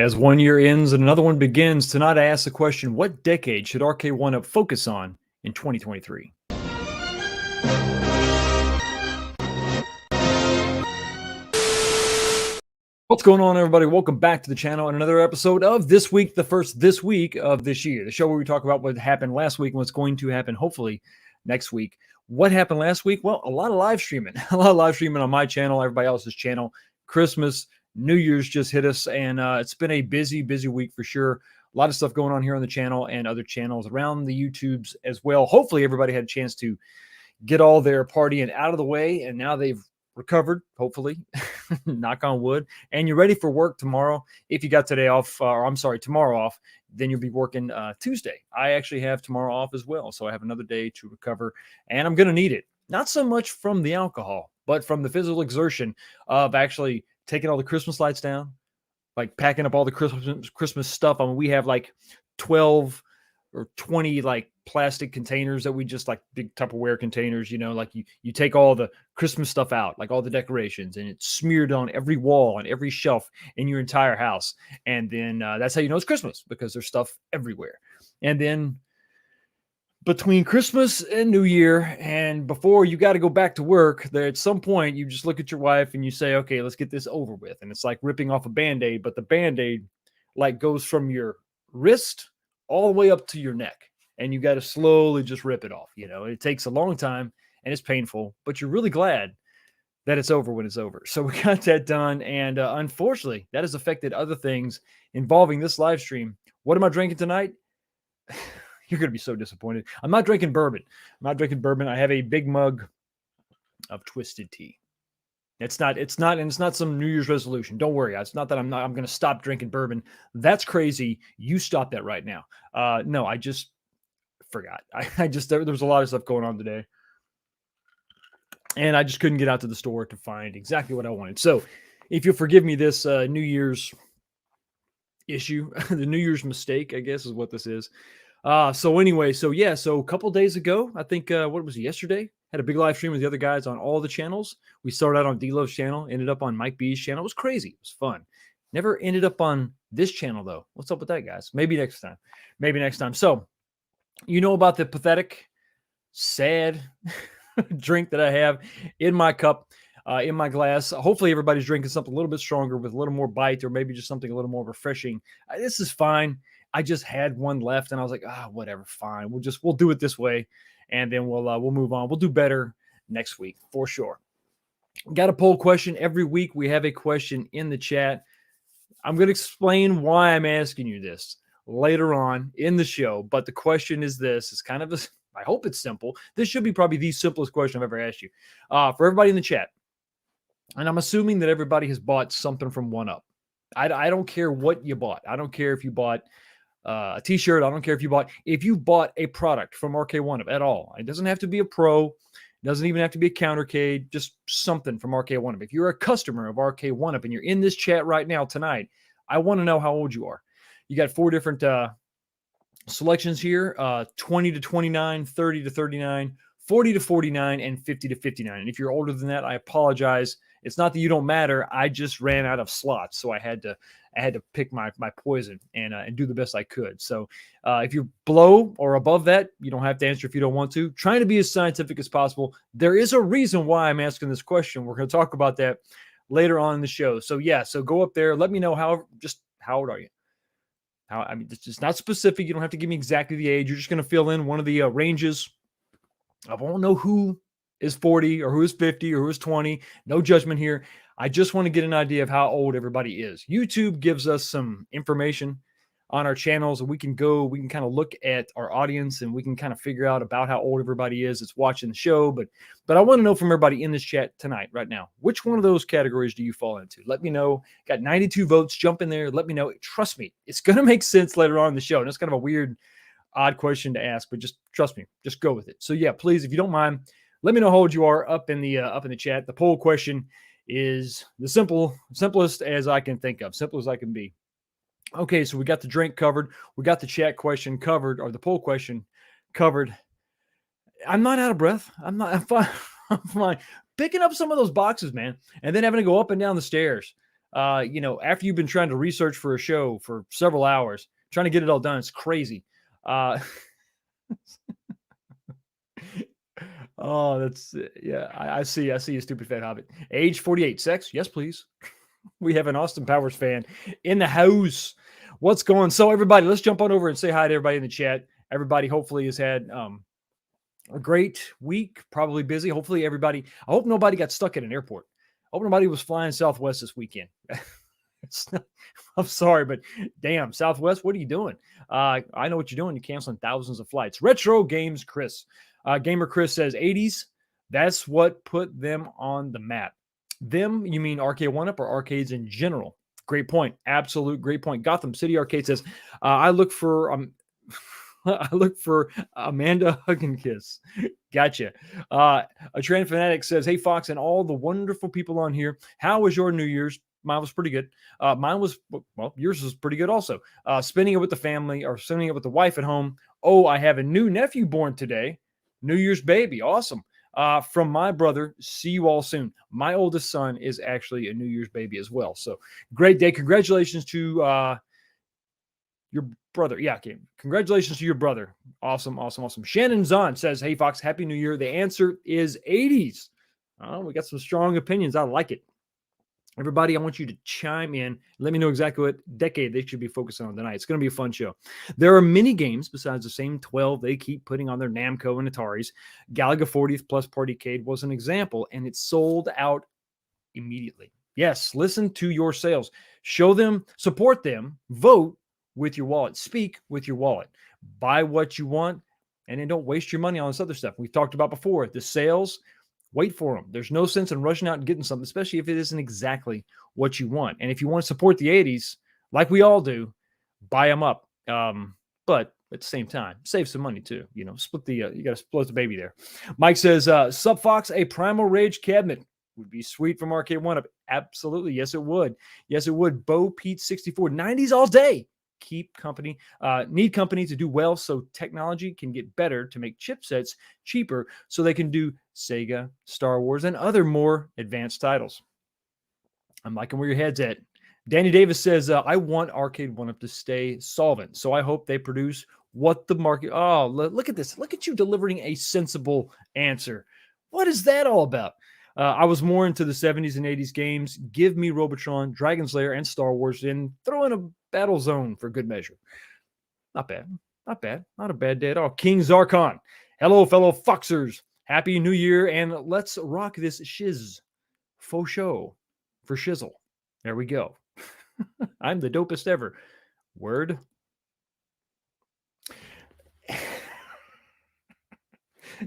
As one year ends and another one begins, tonight I ask the question, what decade should Arcade1up focus on in 2023? What's going on, everybody? Welcome back to the channel and another episode of This Week, the first this week of this year. The show where we talk about what happened last week and what's going to happen, hopefully, next week. What happened last week? Well, a lot of live streaming. A lot of live streaming on my channel, everybody else's channel. Christmas, New Year's just hit us, and it's been a busy week for sure. A lot of stuff going on here on the channel and other channels around the YouTubes as well. Hopefully, everybody had a chance to get all their partying out of the way, and now they've recovered, hopefully, knock on wood, and you're ready for work tomorrow. If you got today off, or I'm sorry, tomorrow off, then you'll be working Tuesday. I actually have tomorrow off as well, so I have another day to recover, and I'm going to need it. Not so much from the alcohol, but from the physical exertion of actually taking all the Christmas lights down, like packing up all the Christmas stuff. I mean, we have like 12 or 20 like plastic containers that we just like big Tupperware containers, like you take all the Christmas stuff out, like all the decorations, and it's smeared on every wall, on every shelf in your entire house. And then that's how you know it's Christmas, because there's stuff everywhere. And then between Christmas and New Year, and before you got to go back to work, there at some point you just look at your wife and you say, okay, let's get this over with. And it's like ripping off a Band-Aid, but the Band-Aid like goes from your wrist all the way up to your neck, and you got to slowly just rip it off. It takes a long time and it's painful, but you're really glad that it's over when it's over. So we got that done, and unfortunately that has affected other things involving this live stream. What am I drinking tonight? You're going to be so disappointed. I'm not drinking bourbon. I have a big mug of twisted tea. It's not some New Year's resolution. Don't worry. It's not that I'm going to stop drinking bourbon. That's crazy. You stop that right now. No, I just forgot. There was a lot of stuff going on today, and I just couldn't get out to the store to find exactly what I wanted. So if you'll forgive me this New Year's issue, the New Year's mistake, I guess is what this is. So a couple days ago, I think, what was it, yesterday? Had a big live stream with the other guys on all the channels. We started out on D-Love's channel, ended up on Mike B's channel. It was crazy. It was fun. Never ended up on this channel, though. What's up with that, guys? Maybe next time. So, you know about the pathetic, sad drink that I have in my cup, in my glass. Hopefully everybody's drinking something a little bit stronger with a little more bite, or maybe just something a little more refreshing. This is fine. I just had one left, and I was like, whatever, fine. We'll do it this way, and then we'll move on. We'll do better next week for sure. Got a poll question every week. We have a question in the chat. I'm going to explain why I'm asking you this later on in the show, but the question is this. It's kind of I hope it's simple. This should be probably the simplest question I've ever asked you. For everybody in the chat, and I'm assuming that everybody has bought something from 1UP. I don't care what you bought. I don't care if you bought a t-shirt. I don't care if you bought a product from Arcade1up at all. It doesn't have to be a pro. It doesn't even have to be a countercade, just something from Arcade1up. If you're a customer of Arcade1up and you're in this chat right now tonight, I want to know how old you are. You got 4 different selections here, 20 to 29, 30 to 39, 40 to 49, and 50 to 59. And if you're older than that, I apologize. It's not that you don't matter. I just ran out of slots, so I had to pick my poison and do the best I could. So if you're below or above that, you don't have to answer if you don't want to. Trying to be as scientific as possible. There is a reason why I'm asking this question. We're going to talk about that later on in the show. So so go up there. Let me know how old are you? It's not specific. You don't have to give me exactly the age. You're just going to fill in one of the ranges. I won't know who is 40 or who is 50 or who is 20. No judgment here. I just want to get an idea of how old everybody is. YouTube gives us some information on our channels, and we can kind of look at our audience, and we can kind of figure out about how old everybody is that's watching the show. But I want to know from everybody in this chat tonight, right now, which one of those categories do you fall into? Let me know. Got 92 votes. Jump in there. Let me know. Trust me, it's going to make sense later on in the show. And it's kind of a weird, odd question to ask, but just trust me. Just go with it. So please, if you don't mind, let me know how old you are up in the chat. The poll question is the simplest as I can think of, simple as I can be. Okay, so we got the drink covered. We got the chat question covered, or the poll question covered. I'm not out of breath. I'm fine. I'm fine. Picking up some of those boxes, man, and then having to go up and down the stairs. After you've been trying to research for a show for several hours, trying to get it all done, it's crazy. Oh, that's yeah. I see. I see a stupid fat hobbit. Age 48. Sex? Yes, please. We have an Austin Powers fan in the house. What's going? So everybody, let's jump on over and say hi to everybody in the chat. Everybody hopefully has had a great week. Probably busy. Hopefully everybody. I hope nobody got stuck at an airport. I hope nobody was flying Southwest this weekend. I'm sorry, but damn, Southwest, what are you doing? I know what you're doing. You're canceling thousands of flights. Retro Games Chris. Gamer Chris says 80s. That's what put them on the map. Them, you mean Arcade1up or arcades in general? Great point. Absolute great point. Gotham City Arcade says, I look for I look for Amanda Hug and Kiss. Gotcha. A Trend Fanatic says, hey, Fox, and all the wonderful people on here. How was your New Year's? Mine was pretty good. Mine was, well, yours was pretty good also. Spending it with the family or spending it with the wife at home. Oh, I have a new nephew born today. New Year's baby. Awesome. From my brother. See you all soon. My oldest son is actually a New Year's baby as well. So great day. Congratulations to your brother. Yeah, okay. Congratulations to your brother. Awesome, awesome, awesome. Shannon Zahn says, hey, Fox, Happy New Year. The answer is 80s. We got some strong opinions. I like it. Everybody, I want you to chime in. Let me know exactly what decade they should be focusing on tonight. It's going to be a fun show. There are many games besides the same 12 they keep putting on their Namco and Ataris. Galaga 40th plus Partycade was an example, and it sold out immediately. Yes, listen to your sales. Show them, support them, vote with your wallet. Speak with your wallet. Buy what you want, and then don't waste your money on this other stuff. We've talked about before. The sales, wait for them. There's no sense in rushing out and getting something, especially if it isn't exactly what you want. And if you want to support the 80s, like we all do, buy them up. But at the same time, save some money too. Split the you got to split the baby there. Mike says, Sub Fox, a Primal Rage cabinet would be sweet from Arcade1up. Absolutely. Yes, it would. Yes, it would. Bo Pete 64, 90s all day. Need company to do well so technology can get better to make chipsets cheaper so they can do Sega, Star Wars, and other more advanced titles. I'm liking where your head's at. Danny Davis says, I want Arcade1up to stay solvent, so I hope they produce what the market... Oh, look at this. Look at you delivering a sensible answer. What is that all about? I was more into the 70s and 80s games. Give me Robotron, Dragon Slayer, and Star Wars, and throw in a Battle Zone for good measure. Not bad. Not bad. Not a bad day at all. King Zarkon. Hello, fellow Foxers. Happy New Year, and let's rock this shiz. Faux show for shizzle. There we go. I'm the dopest ever. Word.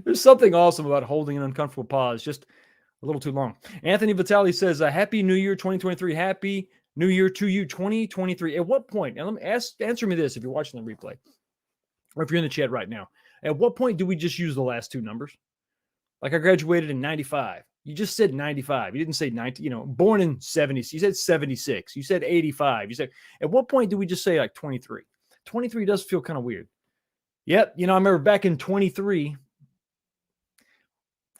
There's something awesome about holding an uncomfortable pause. Just a little too long. Anthony Vitale says, Happy New Year 2023. Happy New Year to you 2023. At what point, and let me answer me this if you're watching the replay, or if you're in the chat right now, at what point do we just use the last two numbers? Like I graduated in 95. You just said 95. You didn't say 90, born in 70. You said 76. You said 85. You said, at what point do we just say like 23? 23 does feel kind of weird. Yep. I remember back in 23,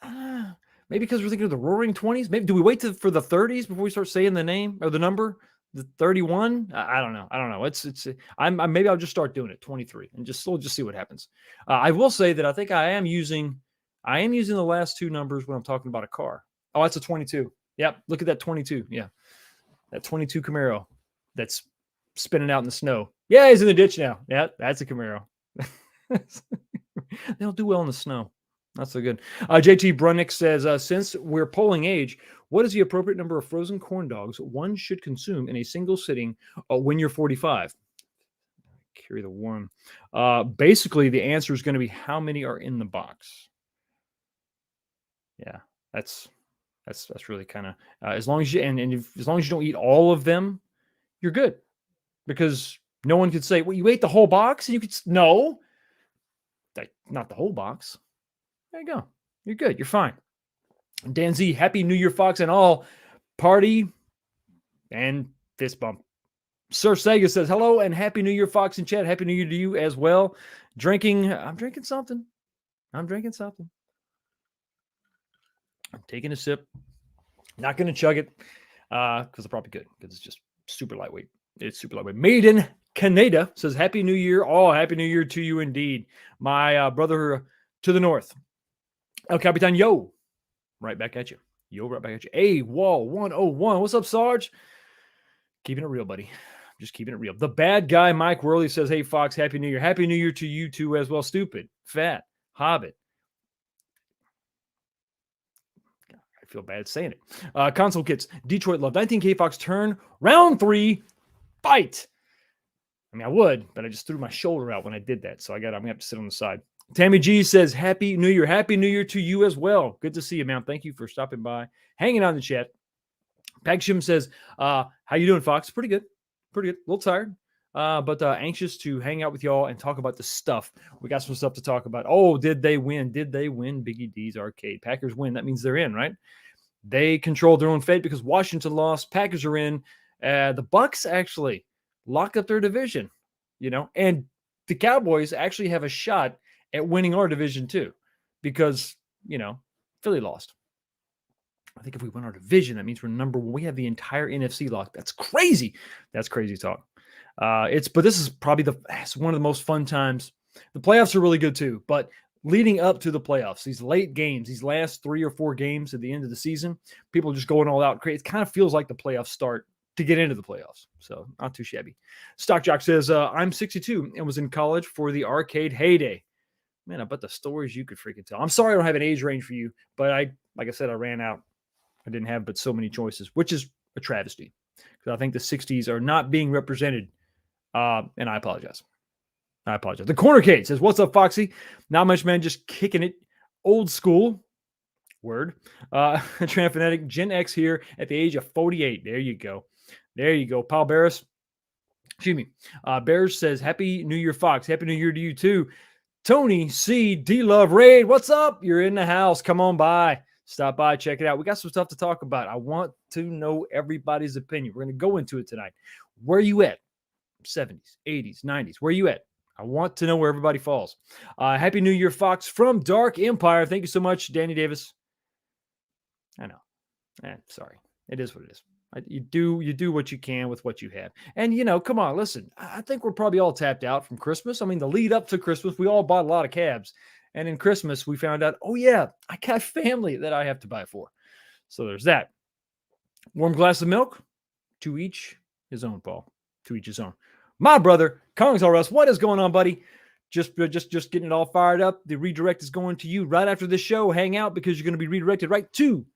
maybe because we're thinking of the roaring 20s. Maybe do we wait for the 30s before we start saying the name or the number? The 31? I don't know. Maybe I'll just start doing it 23 and we'll just see what happens. I will say that I think I am using the last two numbers when I'm talking about a car. Oh, that's a 22. Yep. Look at that 22. Yeah. That 22 Camaro that's spinning out in the snow. Yeah, he's in the ditch now. Yeah, that's a Camaro. They don't do well in the snow. Not so good. JT Brunnick says, since we're polling age, what is the appropriate number of frozen corn dogs one should consume in a single sitting when you're 45? Carry the one. Basically, the answer is going to be how many are in the box. Yeah, that's really kind of as long as you as long as you don't eat all of them, you're good, because no one could say, well, you ate the whole box, and you could no, not the whole box. There you go. You're good. You're fine. Dan Z, Happy New Year, Fox, and all. Party and fist bump. Sir Sega says, hello and Happy New Year, Fox and chat. Happy New Year to you as well. I'm drinking something. I'm taking a sip. Not going to chug it. because they're probably good because it's just super lightweight. It's super lightweight. Made in Canada says Happy New Year. Oh, Happy New Year to you indeed. My brother to the north. El Capitan, yo. Right back at you. Yo, right back at you. A Wall 101. What's up, Sarge? Keeping it real, buddy. Just keeping it real. The bad guy, Mike Worley, says, hey, Fox, Happy New Year. Happy New Year to you too as well. Stupid, fat, hobbit. I feel bad saying it. Console Kits, Detroit Love, 19K Fox turn, round 3, fight. I mean, I would, but I just threw my shoulder out when I did that. So I'm going to have to sit on the side. Tammy G says, Happy New Year. Happy New Year to you as well. Good to see you, man. Thank you for stopping by, hanging out in the chat. Pagshim says, how you doing, Fox? Pretty good. Pretty good. A little tired, but anxious to hang out with y'all and talk about the stuff. We got some stuff to talk about. Oh, did they win? Did they win Biggie D's arcade? Packers win. That means they're in, right? They control their own fate because Washington lost. Packers are in. The Bucks actually locked up their division, and the Cowboys actually have a shot at winning our division too, because, Philly lost. I think if we win our division, that means we're number one. We have the entire NFC locked. That's crazy. That's crazy talk. But this is probably one of the most fun times. The playoffs are really good too, but leading up to the playoffs, these late games, these last 3 or 4 games at the end of the season, people are just going all out. It kind of feels like the playoffs start to get into the playoffs. So not too shabby. Stock Jock says, I'm 62 and was in college for the arcade heyday. Man, I bet the stories you could freaking tell. I'm sorry I don't have an age range for you, but like I said, I ran out. I didn't have but so many choices, which is a travesty because I think the 60s are not being represented. And I apologize. The Corner Kate says, what's up, Foxy? Not much, man. Just kicking it. Old school. Word. Transphonetic Gen X here at the age of 48. There you go. There you go. Paul Barris. Excuse me. Barris says, Happy New Year, Fox. Happy New Year to you, too. Tony C. D. Love Raid. What's up? You're in the house. Come on by. Stop by, check it out. We got some stuff to talk about. I want to know everybody's opinion. We're going to go into it tonight. Where are you at? 70s, 80s, 90s. Where are you at? I want to know where everybody falls. Happy New Year, Fox from Dark Empire. Thank you so much, Danny Davis. I know. Sorry. It is what it is. You do what you can with what you have. And, come on, listen. I think we're probably all tapped out from Christmas. I mean, the lead up to Christmas, we all bought a lot of cabs. And in Christmas, we found out, oh, yeah, I got family that I have to buy for. So there's that. Warm glass of milk. To each his own, Paul. To each his own. My brother, Kongs R Us, what is going on, buddy? Just getting it all fired up. The redirect is going to you right after this show. Hang out because you're going to be redirected right to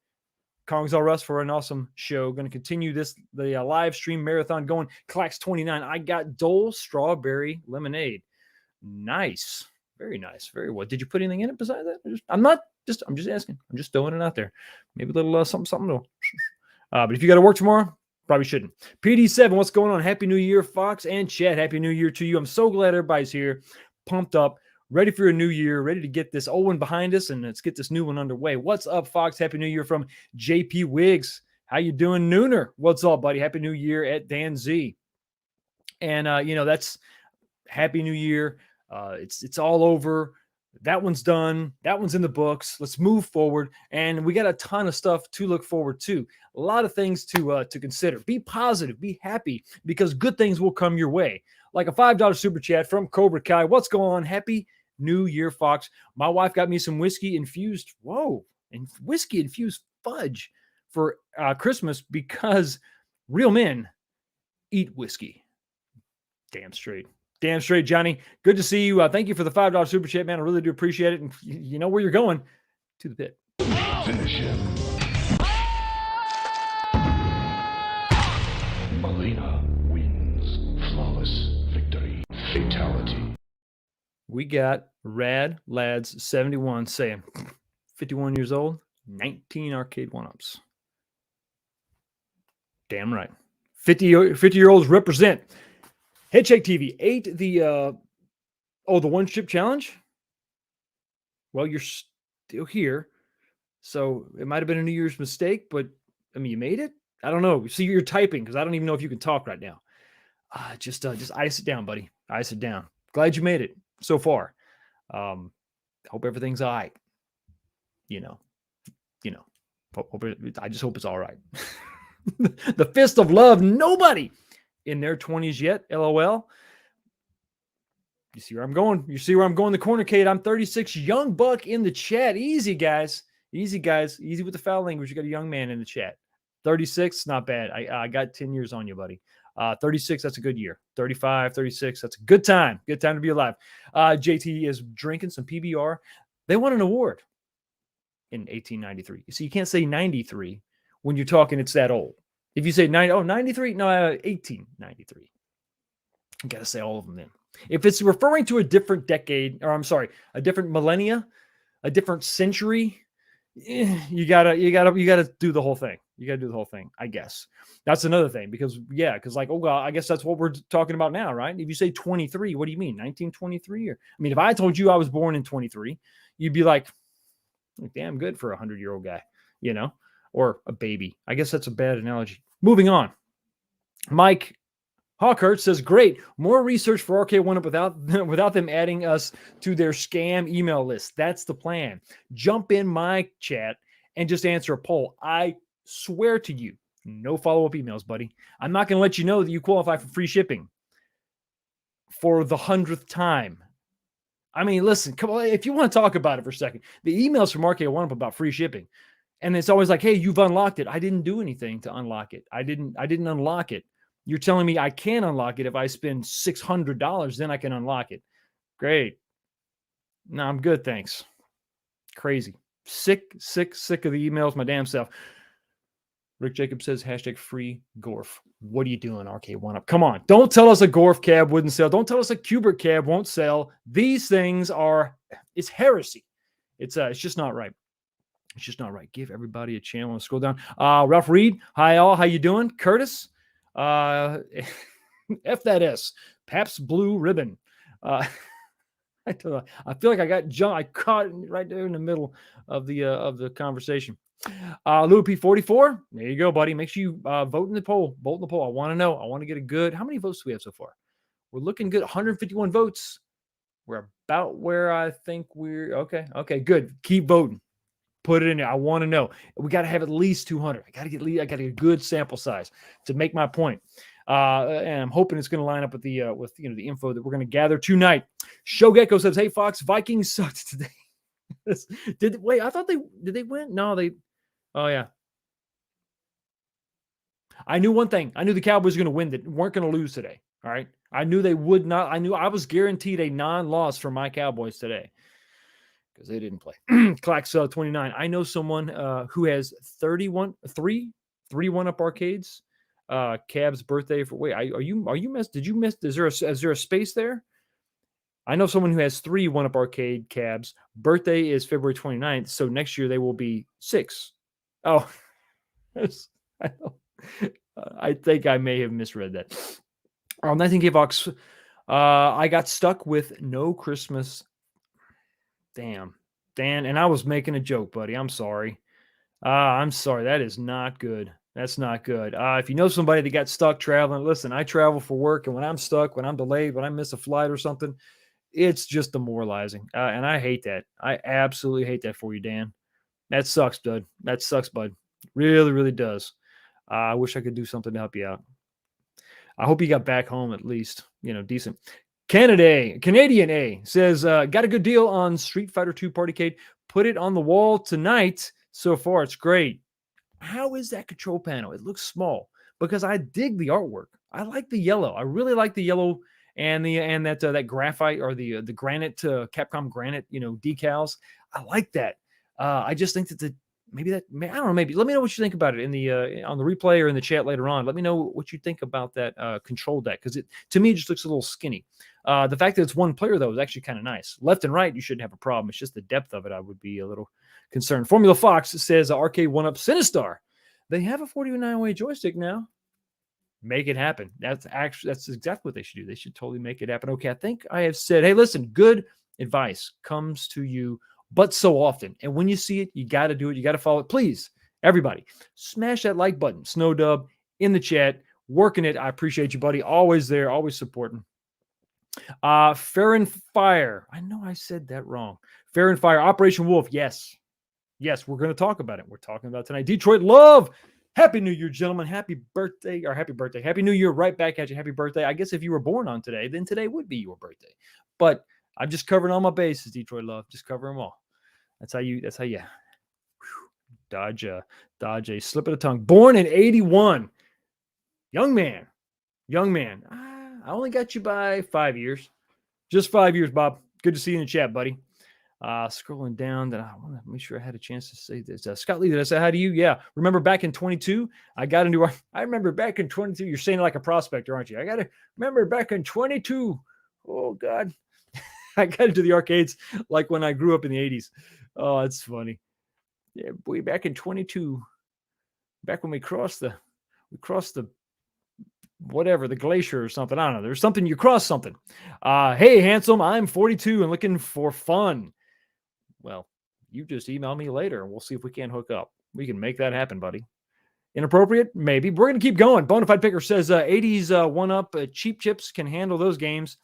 Kongs R Us for an awesome show. Going to continue the live stream marathon going. Clax 29. I got Dole Strawberry Lemonade. Nice. Very nice. Very well. Did you put anything in it besides that? I'm just asking. I'm just throwing it out there. Maybe a little something. But if you got to work tomorrow, probably shouldn't. PD7, what's going on? Happy New Year, Fox and Chad. Happy New Year to you. I'm so glad everybody's here, pumped up, ready for a new year, ready to get this old one behind us, and let's get this new one underway. What's up, Fox? Happy New Year from JP Wiggs. How you doing, Nooner? What's up, buddy? Happy New Year at Dan Z. And, that's Happy New Year. It's all over. That one's done. That one's in the books. Let's move forward. And we got a ton of stuff to look forward to. A lot of things to consider. Be positive. Be happy because good things will come your way. Like a $5 super chat from Cobra Kai. What's going on? Happy New Year, Fox. My wife got me some whiskey infused fudge for Christmas because real men eat whiskey. Damn straight. Damn straight, Johnny. Good to see you. Thank you for the $5 super chat, man. I really do appreciate it. And you know where you're going. To the pit. Finish him. Melina wins. Flawless victory. Fatality. We got Rad Lads 71 saying 51 years old, 19 Arcade1ups. Damn right. 50-year-olds represent. Headshake TV ate the one chip challenge. Well, you're still here, so it might have been a New Year's mistake, but I mean, you made it. I don't know. See, you're typing because I don't even know if you can talk right now. Just ice it down, buddy. Ice it down. Glad you made it so far. Hope everything's all right. I just hope it's all right. The fist of love. Nobody in their 20s yet. LOL. You see where I'm going? You see where I'm going? The corner, Kate. I'm 36. Young buck in the chat. Easy, guys. Easy, guys. Easy with the foul language. You got a young man in the chat. 36, not bad. I got 10 years on you, buddy. 36, that's a good year. 35, 36, that's a good time. Good time to be alive. JT is drinking some PBR. They won an award in 1893. So you can't say 93 when you're talking it's that old. If you say 93, no, 1893. You got to say all of them then. If it's referring to a different decade, or I'm sorry, a different millennia, a different century, you gotta do the whole thing. You gotta do the whole thing, I guess. That's another thing because like, oh God, I guess that's what we're talking about now, right? If you say 23, what do you mean? 1923? Or I mean, if I told you I was born in 23, you'd be like, damn good for a 100-year-old guy, or a baby. I guess that's a bad analogy. Moving on. Mike Hawkert says, great. More research for Arcade1up without them adding us to their scam email list. That's the plan. Jump in my chat and just answer a poll. I swear to you, no follow-up emails, buddy. I'm not going to let you know that you qualify for free shipping for the 100th time. I mean, listen, come on. If you want to talk about it for a second, the emails from Arcade1up about free shipping, and it's always like, hey, you've unlocked it. I didn't do anything to unlock it. I didn't unlock it. You're telling me I can unlock it if I spend $600, then I can unlock it. Great. No, I'm good, thanks. Crazy. Sick of the emails, my damn self. Rick Jacob says, hashtag free Gorf. What are you doing, Arcade1up? Come on. Don't tell us a Gorf cab wouldn't sell. Don't tell us a Kubert cab won't sell. These things it's heresy. It's just not right. It's just not right. Give everybody a channel and scroll down. Ralph Reed. Hi, all. How you doing? Curtis. F that S. Pabst Blue Ribbon. I feel like I got jumped. I caught it right there in the middle of the conversation. Lou P44. There you go, buddy. Make sure you vote in the poll. Vote in the poll. I want to know. I want to get a good. How many votes do we have so far? We're looking good. 151 votes. We're about where I think we're okay. Okay, good. Keep voting. Put it in there. I want to know. We got to have at least 200. I got to get a good sample size to make my point. And I'm hoping it's going to line up with the the info that we're going to gather tonight. Shogekko says, "Hey Fox, Vikings sucked today." I thought did they win? No, they. Oh yeah. I knew one thing. I knew the Cowboys were going to win. That weren't going to lose today. All right. I knew they would not. I knew I was guaranteed a non-loss for my Cowboys today. Because they didn't play. Clax 29. I know someone who has 3 1-up arcades. Cab's birthday for are you missed? Did you miss? Is there a space there? I know someone who has 3 1-up arcade cabs. Birthday is February 29th. So next year they will be 6. Oh, I think I may have misread that. 19K Vox. I got stuck with no Christmas. Damn, Dan, and I was making a joke, buddy. I'm sorry. I'm sorry. That is not good. That's not good. If you know somebody that got stuck traveling, listen, I travel for work, and when I'm stuck, when I'm delayed, when I miss a flight or something, it's just demoralizing. And I hate that. I absolutely hate that for you, Dan. That sucks, bud. That sucks, bud. Really, really does. I wish I could do something to help you out. I hope you got back home at least, decent. Canadian A says, got a good deal on Street Fighter 2 Partycade. Put it on the wall tonight. So far, it's great. How is that control panel? It looks small because I dig the artwork. I like the yellow. I really like the yellow and that graphite or the granite Capcom granite, decals. I like that. I just think that I don't know. Maybe let me know what you think about it in the on the replay or in the chat later on. Let me know what you think about that control deck because to me it just looks a little skinny. The fact that it's one player though is actually kind of nice. Left and right you shouldn't have a problem. It's just the depth of it I would be a little concerned. Formula Fox says Arcade1up Sinistar. They have a 49-way joystick now. Make it happen. That's exactly what they should do. They should totally make it happen. Okay, I think I have said, hey, listen, good advice comes to you but so often. And when you see it, you got to do it. You got to follow it. Please, everybody, smash that like button. Snowdub in the chat, working it. I appreciate you, buddy. Always there, always supporting. Fair and Fire. I know I said that wrong. Fair and Fire. Operation Wolf. Yes. Yes, we're going to talk about it. We're talking about tonight. Detroit Love Happy New Year, gentlemen. Happy birthday, or happy birthday. Happy New Year right back at you. Happy birthday. I guess if you were born on today, then today would be your birthday. But I'm just covering all my bases, Detroit Love. Just cover them all. That's how you dodge a slip of the tongue. Born in 81. Young man. I only got you by 5 years. Just 5 years, Bob. Good to see you in the chat, buddy. Scrolling down, that I want to make sure I had a chance to say this. Scott Lee, did I say hi to you? Yeah. Remember back in 22, I remember back in 22. You're saying it like a prospector, aren't you? I got to remember back in 22. Oh, God. I got into the arcades like when I grew up in the 80s. Oh, it's funny. Yeah, boy, back in 22, back when we crossed the whatever, the glacier or something. I don't know. There's something, you cross something. Hey, handsome, I'm 42 and looking for fun. Well, you just email me later and we'll see if we can't hook up. We can make that happen, buddy. Inappropriate? Maybe. We're going to keep going. Bonafide Picker says 80s 1UP cheap chips can handle those games.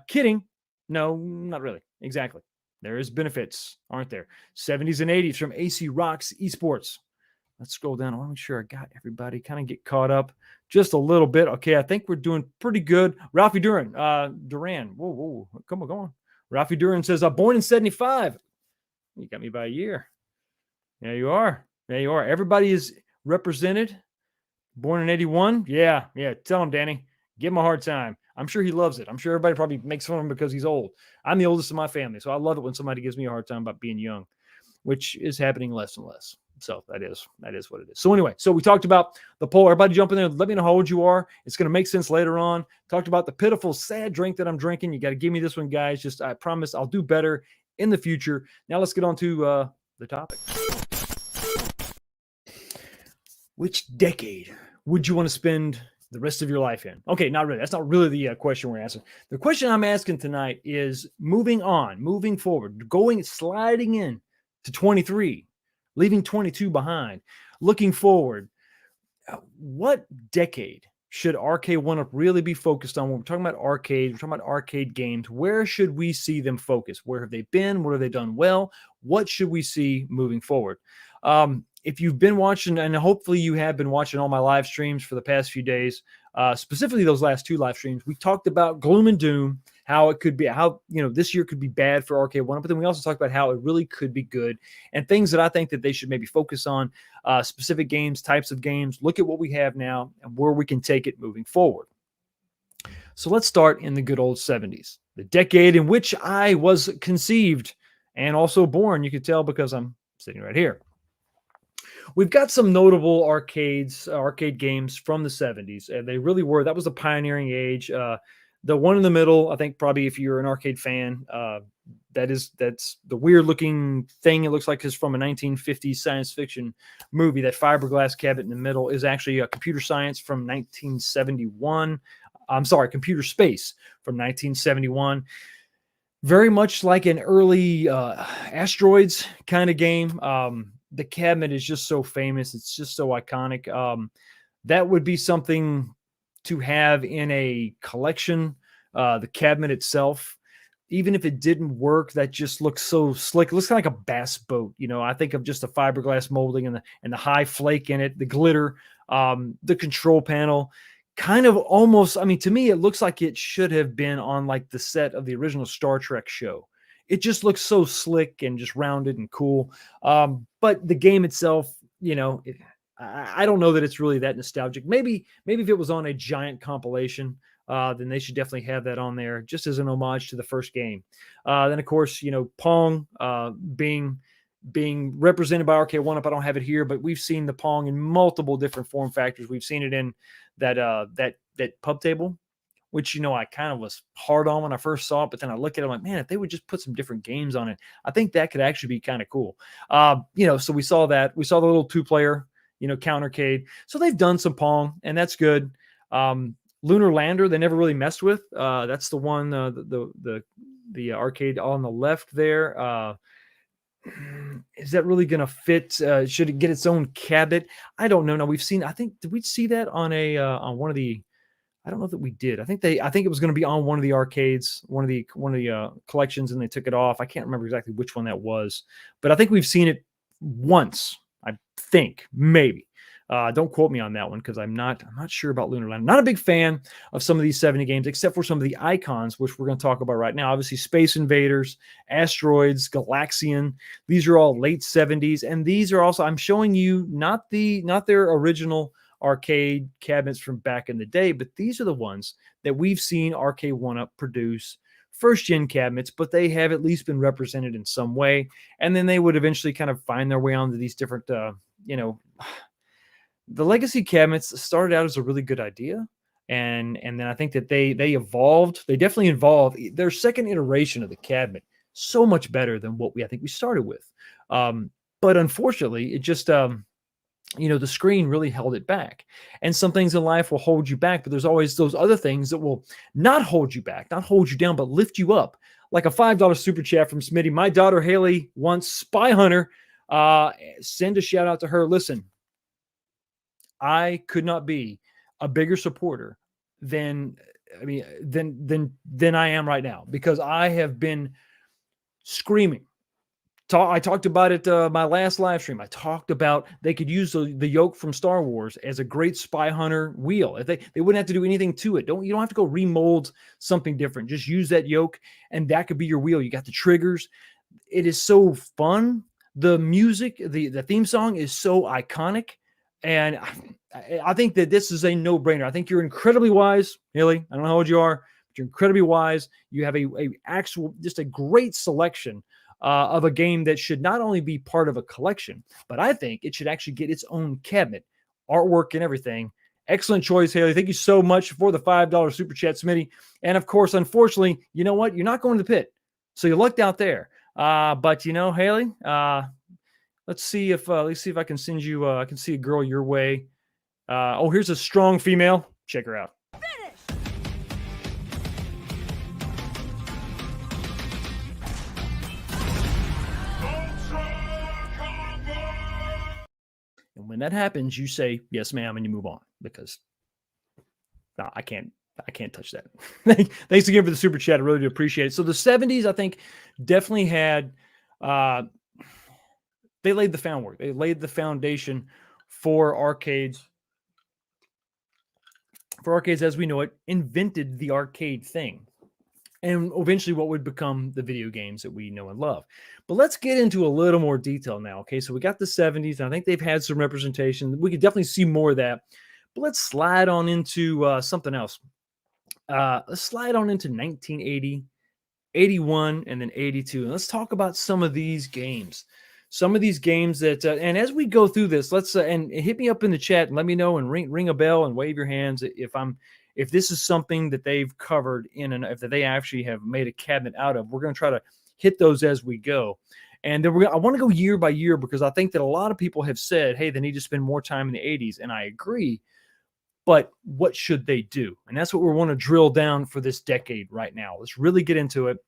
Kidding. No, not really. Exactly. There is benefits, aren't there? 70s and 80s from AC Rocks Esports. Let's scroll down. I want to make sure I got everybody. Kind of get caught up just a little bit. Okay, I think we're doing pretty good. Ralphie Duran. Whoa. Come on. Ralphie Duran says, born in 75. You got me by a year. There you are. Everybody is represented. Born in 81. Yeah. Tell him, Danny. Give him a hard time. I'm sure he loves it. I'm sure everybody probably makes fun of him because he's old. I'm the oldest of my family, so I love it when somebody gives me a hard time about being young, which is happening less and less. So that is what it is. So anyway, we talked about the poll. Everybody jump in there. Let me know how old you are. It's going to make sense later on. Talked about the pitiful, sad drink that I'm drinking. You got to give me this one, guys. Just, I promise I'll do better in the future. Now let's get on to the topic. Which decade would you want to spend the rest of your life in? Okay, not really. That's not really the question we're asking. The question I'm asking tonight is moving forward, sliding in to 23, leaving 22 behind, looking forward. What decade should Arcade1up really be focused on when we're talking about arcade? We're talking about arcade games. Where should we see them focus? Where have they been? What have they done well? What should we see moving forward? If you've been watching, and hopefully you have been watching all my live streams for the past few days, specifically those last 2 live streams, we talked about gloom and doom, how it could be, this year could be bad for Arcade1up, but then we also talked about how it really could be good, and things that I think that they should maybe focus on, specific games, types of games, look at what we have now and where we can take it moving forward. So let's start in the good old 70s, the decade in which I was conceived and also born. You can tell because I'm sitting right here. We've got some notable arcade games from the 70s, and they really were. That was the pioneering age. The one in the middle, I think probably if you're an arcade fan, that's the weird looking thing. It looks like it's from a 1950s science fiction movie. That fiberglass cabinet in the middle is actually a Computer Science from 1971. I'm sorry, Computer Space from 1971. Very much like an early Asteroids kind of game. The cabinet is just so famous. It's just so iconic. That would be something to have in a collection. The cabinet itself, even if it didn't work, that just looks so slick. It looks kind of like a bass boat. I think of just the fiberglass molding and the high flake in it, the glitter, the control panel. Kind of almost, to me, it looks like it should have been on like the set of the original Star Trek show. It just looks so slick and just rounded and cool. But the game itself, I don't know that it's really that nostalgic. Maybe if it was on a giant compilation, then they should definitely have that on there just as an homage to the first game. Then, of course, Pong being represented by Arcade1up. I don't have it here, but we've seen the Pong in multiple different form factors. We've seen it in that pub table, which, I kind of was hard on when I first saw it, but then I look at it, I'm like, man, if they would just put some different games on it, I think that could actually be kind of cool. So we saw that. We saw the little 2-player, countercade. So they've done some Pong, and that's good. Lunar Lander, they never really messed with. That's the one, the arcade on the left there. Is that really going to fit? Should it get its own cabinet? I don't know. No, we've seen, did we see that on on one of the, I don't know that we did. I think it was going to be on one of the arcades, one of the collections, and they took it off. I can't remember exactly which one that was, but I think we've seen it once. I think maybe. Don't quote me on that one because I'm not sure about Lunar Lander. Not a big fan of some of these 70 games, except for some of the icons, which we're going to talk about right now. Obviously, Space Invaders, Asteroids, Galaxian. These are all late 70s, and these are also, I'm showing you not their original arcade cabinets from back in the day, but these are the ones that we've seen Arcade1up produce first gen cabinets, but they have at least been represented in some way. And then they would eventually kind of find their way onto these different, the legacy cabinets started out as a really good idea. And then I think that they evolved. They definitely evolved. Their second iteration of the cabinet, so much better than what I think we started with. But unfortunately, it just, the screen really held it back. And some things in life will hold you back, but there's always those other things that will not hold you back, not hold you down, but lift you up. Like a $5 super chat from Smitty. My daughter Haley wants Spy Hunter. Send a shout out to her. Listen, I could not be a bigger supporter than I am right now, because I have been screaming. I talked about it my last live stream. I talked about they could use the yoke from Star Wars as a great Spy Hunter wheel. If they wouldn't have to do anything to it. You don't have to go remold something different. Just use that yoke, and that could be your wheel. You got the triggers. It is so fun. The music, the theme song is so iconic. And I think that this is a no-brainer. I think you're incredibly wise, Haley. I don't know how old you are, but you're incredibly wise. You have just a great selection of a game that should not only be part of a collection, but I think it should actually get its own cabinet, artwork, and everything. Excellent choice, Haley. Thank you so much for the $5 super chat, Smitty. And of course, unfortunately, you know what? You're not going to the pit, so you lucked out there. But Haley, let's see if I can send you. I can see a girl your way. Here's a strong female. Check her out. And when that happens, you say, "Yes, ma'am," and you move on, because I can't touch that. Thanks again for the super chat. I really do appreciate it. So the 70s, I think, definitely had, they laid the groundwork. They laid the foundation for arcades. For arcades as we know it, invented the arcade thing. And eventually what would become the video games that we know and love. But let's get into a little more detail now. Okay, so we got the 70s. And I think they've had some representation. We could definitely see more of that. But let's slide on into something else. Let's slide on into 1980, 81, and then 82. And let's talk about some of these games. Some of these games that, and as we go through this, let's and hit me up in the chat and let me know, and ring a bell and wave your hands if this is something that they've covered if they actually have made a cabinet out of. We're going to try to hit those as we go. And then I want to go year by year, because I think that a lot of people have said, hey, they need to spend more time in the 80s. And I agree. But what should they do? And that's what we want to drill down for this decade right now. Let's really get into it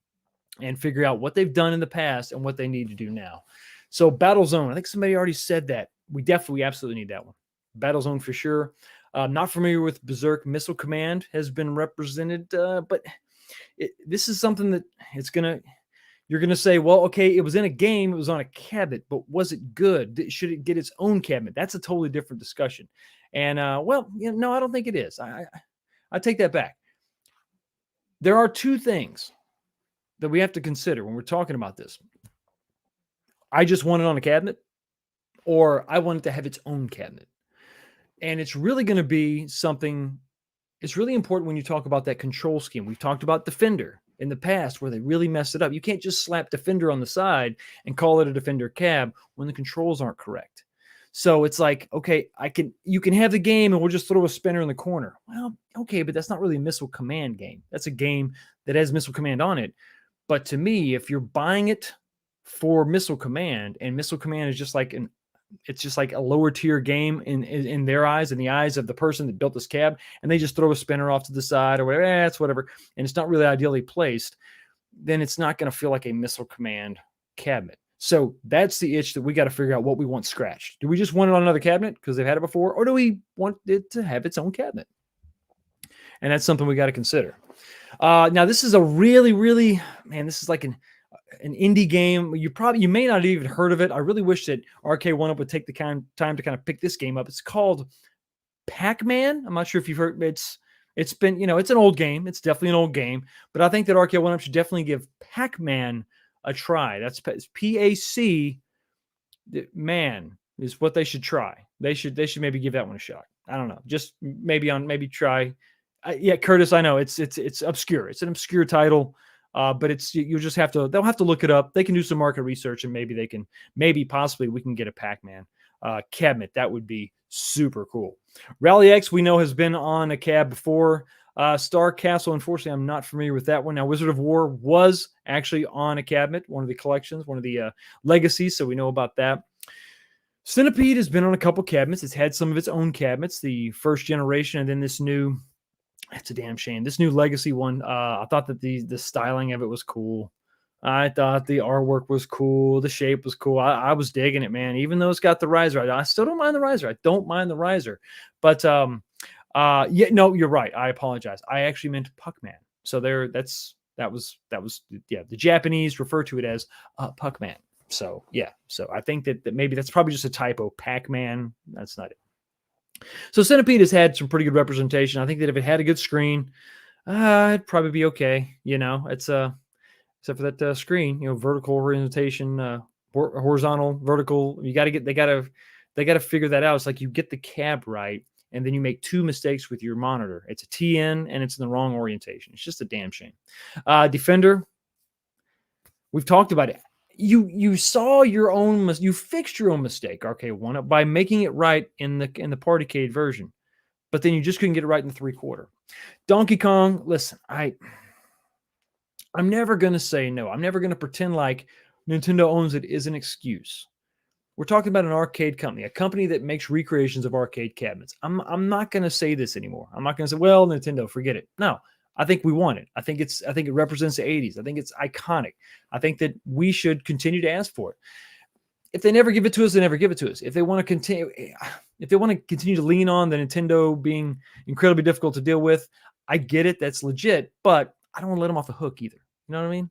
and figure out what they've done in the past and what they need to do now. So Battlezone, I think somebody already said that. We absolutely need that one. Battlezone for sure. Not familiar with Berserk. Missile Command has been represented, but this is something that you're going to say, well, okay, it was in a game, it was on a cabinet, but was it good? Should it get its own cabinet? That's a totally different discussion. And, no, I don't think it is. I take that back. There are two things that we have to consider when we're talking about this. I just want it on a cabinet, or I want it to have its own cabinet. And it's really going to be something, it's really important when you talk about that control scheme. We've talked about Defender in the past where they really messed it up. You can't just slap Defender on the side and call it a Defender cab when the controls aren't correct. So it's like, okay, you can have the game and we'll just throw a spinner in the corner. Well, okay, but that's not really a Missile Command game. That's a game that has Missile Command on it. But to me, if you're buying it for Missile Command, and Missile Command is just like it's just like a lower tier game in their eyes, in the eyes of the person that built this cab, and they just throw a spinner off to the side or whatever, it's whatever, and it's not really ideally placed, then it's not going to feel like a Missile Command cabinet. So that's the itch that we got to figure out what we want scratched. Do we just want it on another cabinet because they've had it before, or do we want it to have its own cabinet? And that's something we got to consider. Now, this is a really, really, man, this is like an indie game. You may not have even heard of it. I really wish that Arcade1up would take the time to kind of pick this game up. It's called Pac-Man. I'm not sure if you've heard. It's been, it's an old game. It's definitely an old game, but I think that Arcade1up should definitely give Pac-Man a try. That's PAC man is what they should try. They should maybe give that one a shot. I don't know. Just maybe try. Yeah, Curtis, I know it's obscure. It's an obscure title. But they'll have to look it up. They can do some market research and possibly we can get a Pac-Man cabinet. That would be super cool. Rally X, we know, has been on a cab before. Star Castle, unfortunately, I'm not familiar with that one. Now, Wizard of War was actually on a cabinet, one of the collections, one of the legacies, so we know about that. Centipede has been on a couple cabinets. It's had some of its own cabinets, the first generation, and then this new. It's a damn shame. This new legacy one, I thought that the styling of it was cool. I thought the artwork was cool. The shape was cool. I was digging it, man. Even though it's got the riser, I still don't mind the riser. I don't mind the riser. But yeah, no, you're right. I apologize. I actually meant Puckman. So that was the Japanese refer to it as Puckman. So yeah. So I think that maybe that's probably just a typo. Pac-Man. That's not it. So Centipede has had some pretty good representation. I think that if it had a good screen, it'd probably be okay. It's except for that screen, vertical orientation, horizontal, vertical. They got to figure that out. It's like you get the cab right, and then you make two mistakes with your monitor. It's a TN and it's in the wrong orientation. It's just a damn shame. Defender, we've talked about it. You saw you fixed your own mistake, Arcade1up, by making it right in the Partycade version, but then you just couldn't get it right in the 3/4. Donkey Kong, listen, I'm never gonna say no. I'm never gonna pretend like Nintendo owns it is an excuse. We're talking about an arcade company, a company that makes recreations of arcade cabinets. I'm not gonna say this anymore. I'm not gonna say, well, Nintendo, forget it. No. I think we want it. I think it represents the 80s. I think it's iconic. I think that we should continue to ask for it. If they never give it to us, they never give it to us. If they want to continue to lean on the Nintendo being incredibly difficult to deal with, I get it. That's legit, but I don't want to let them off the hook either. You know what I mean?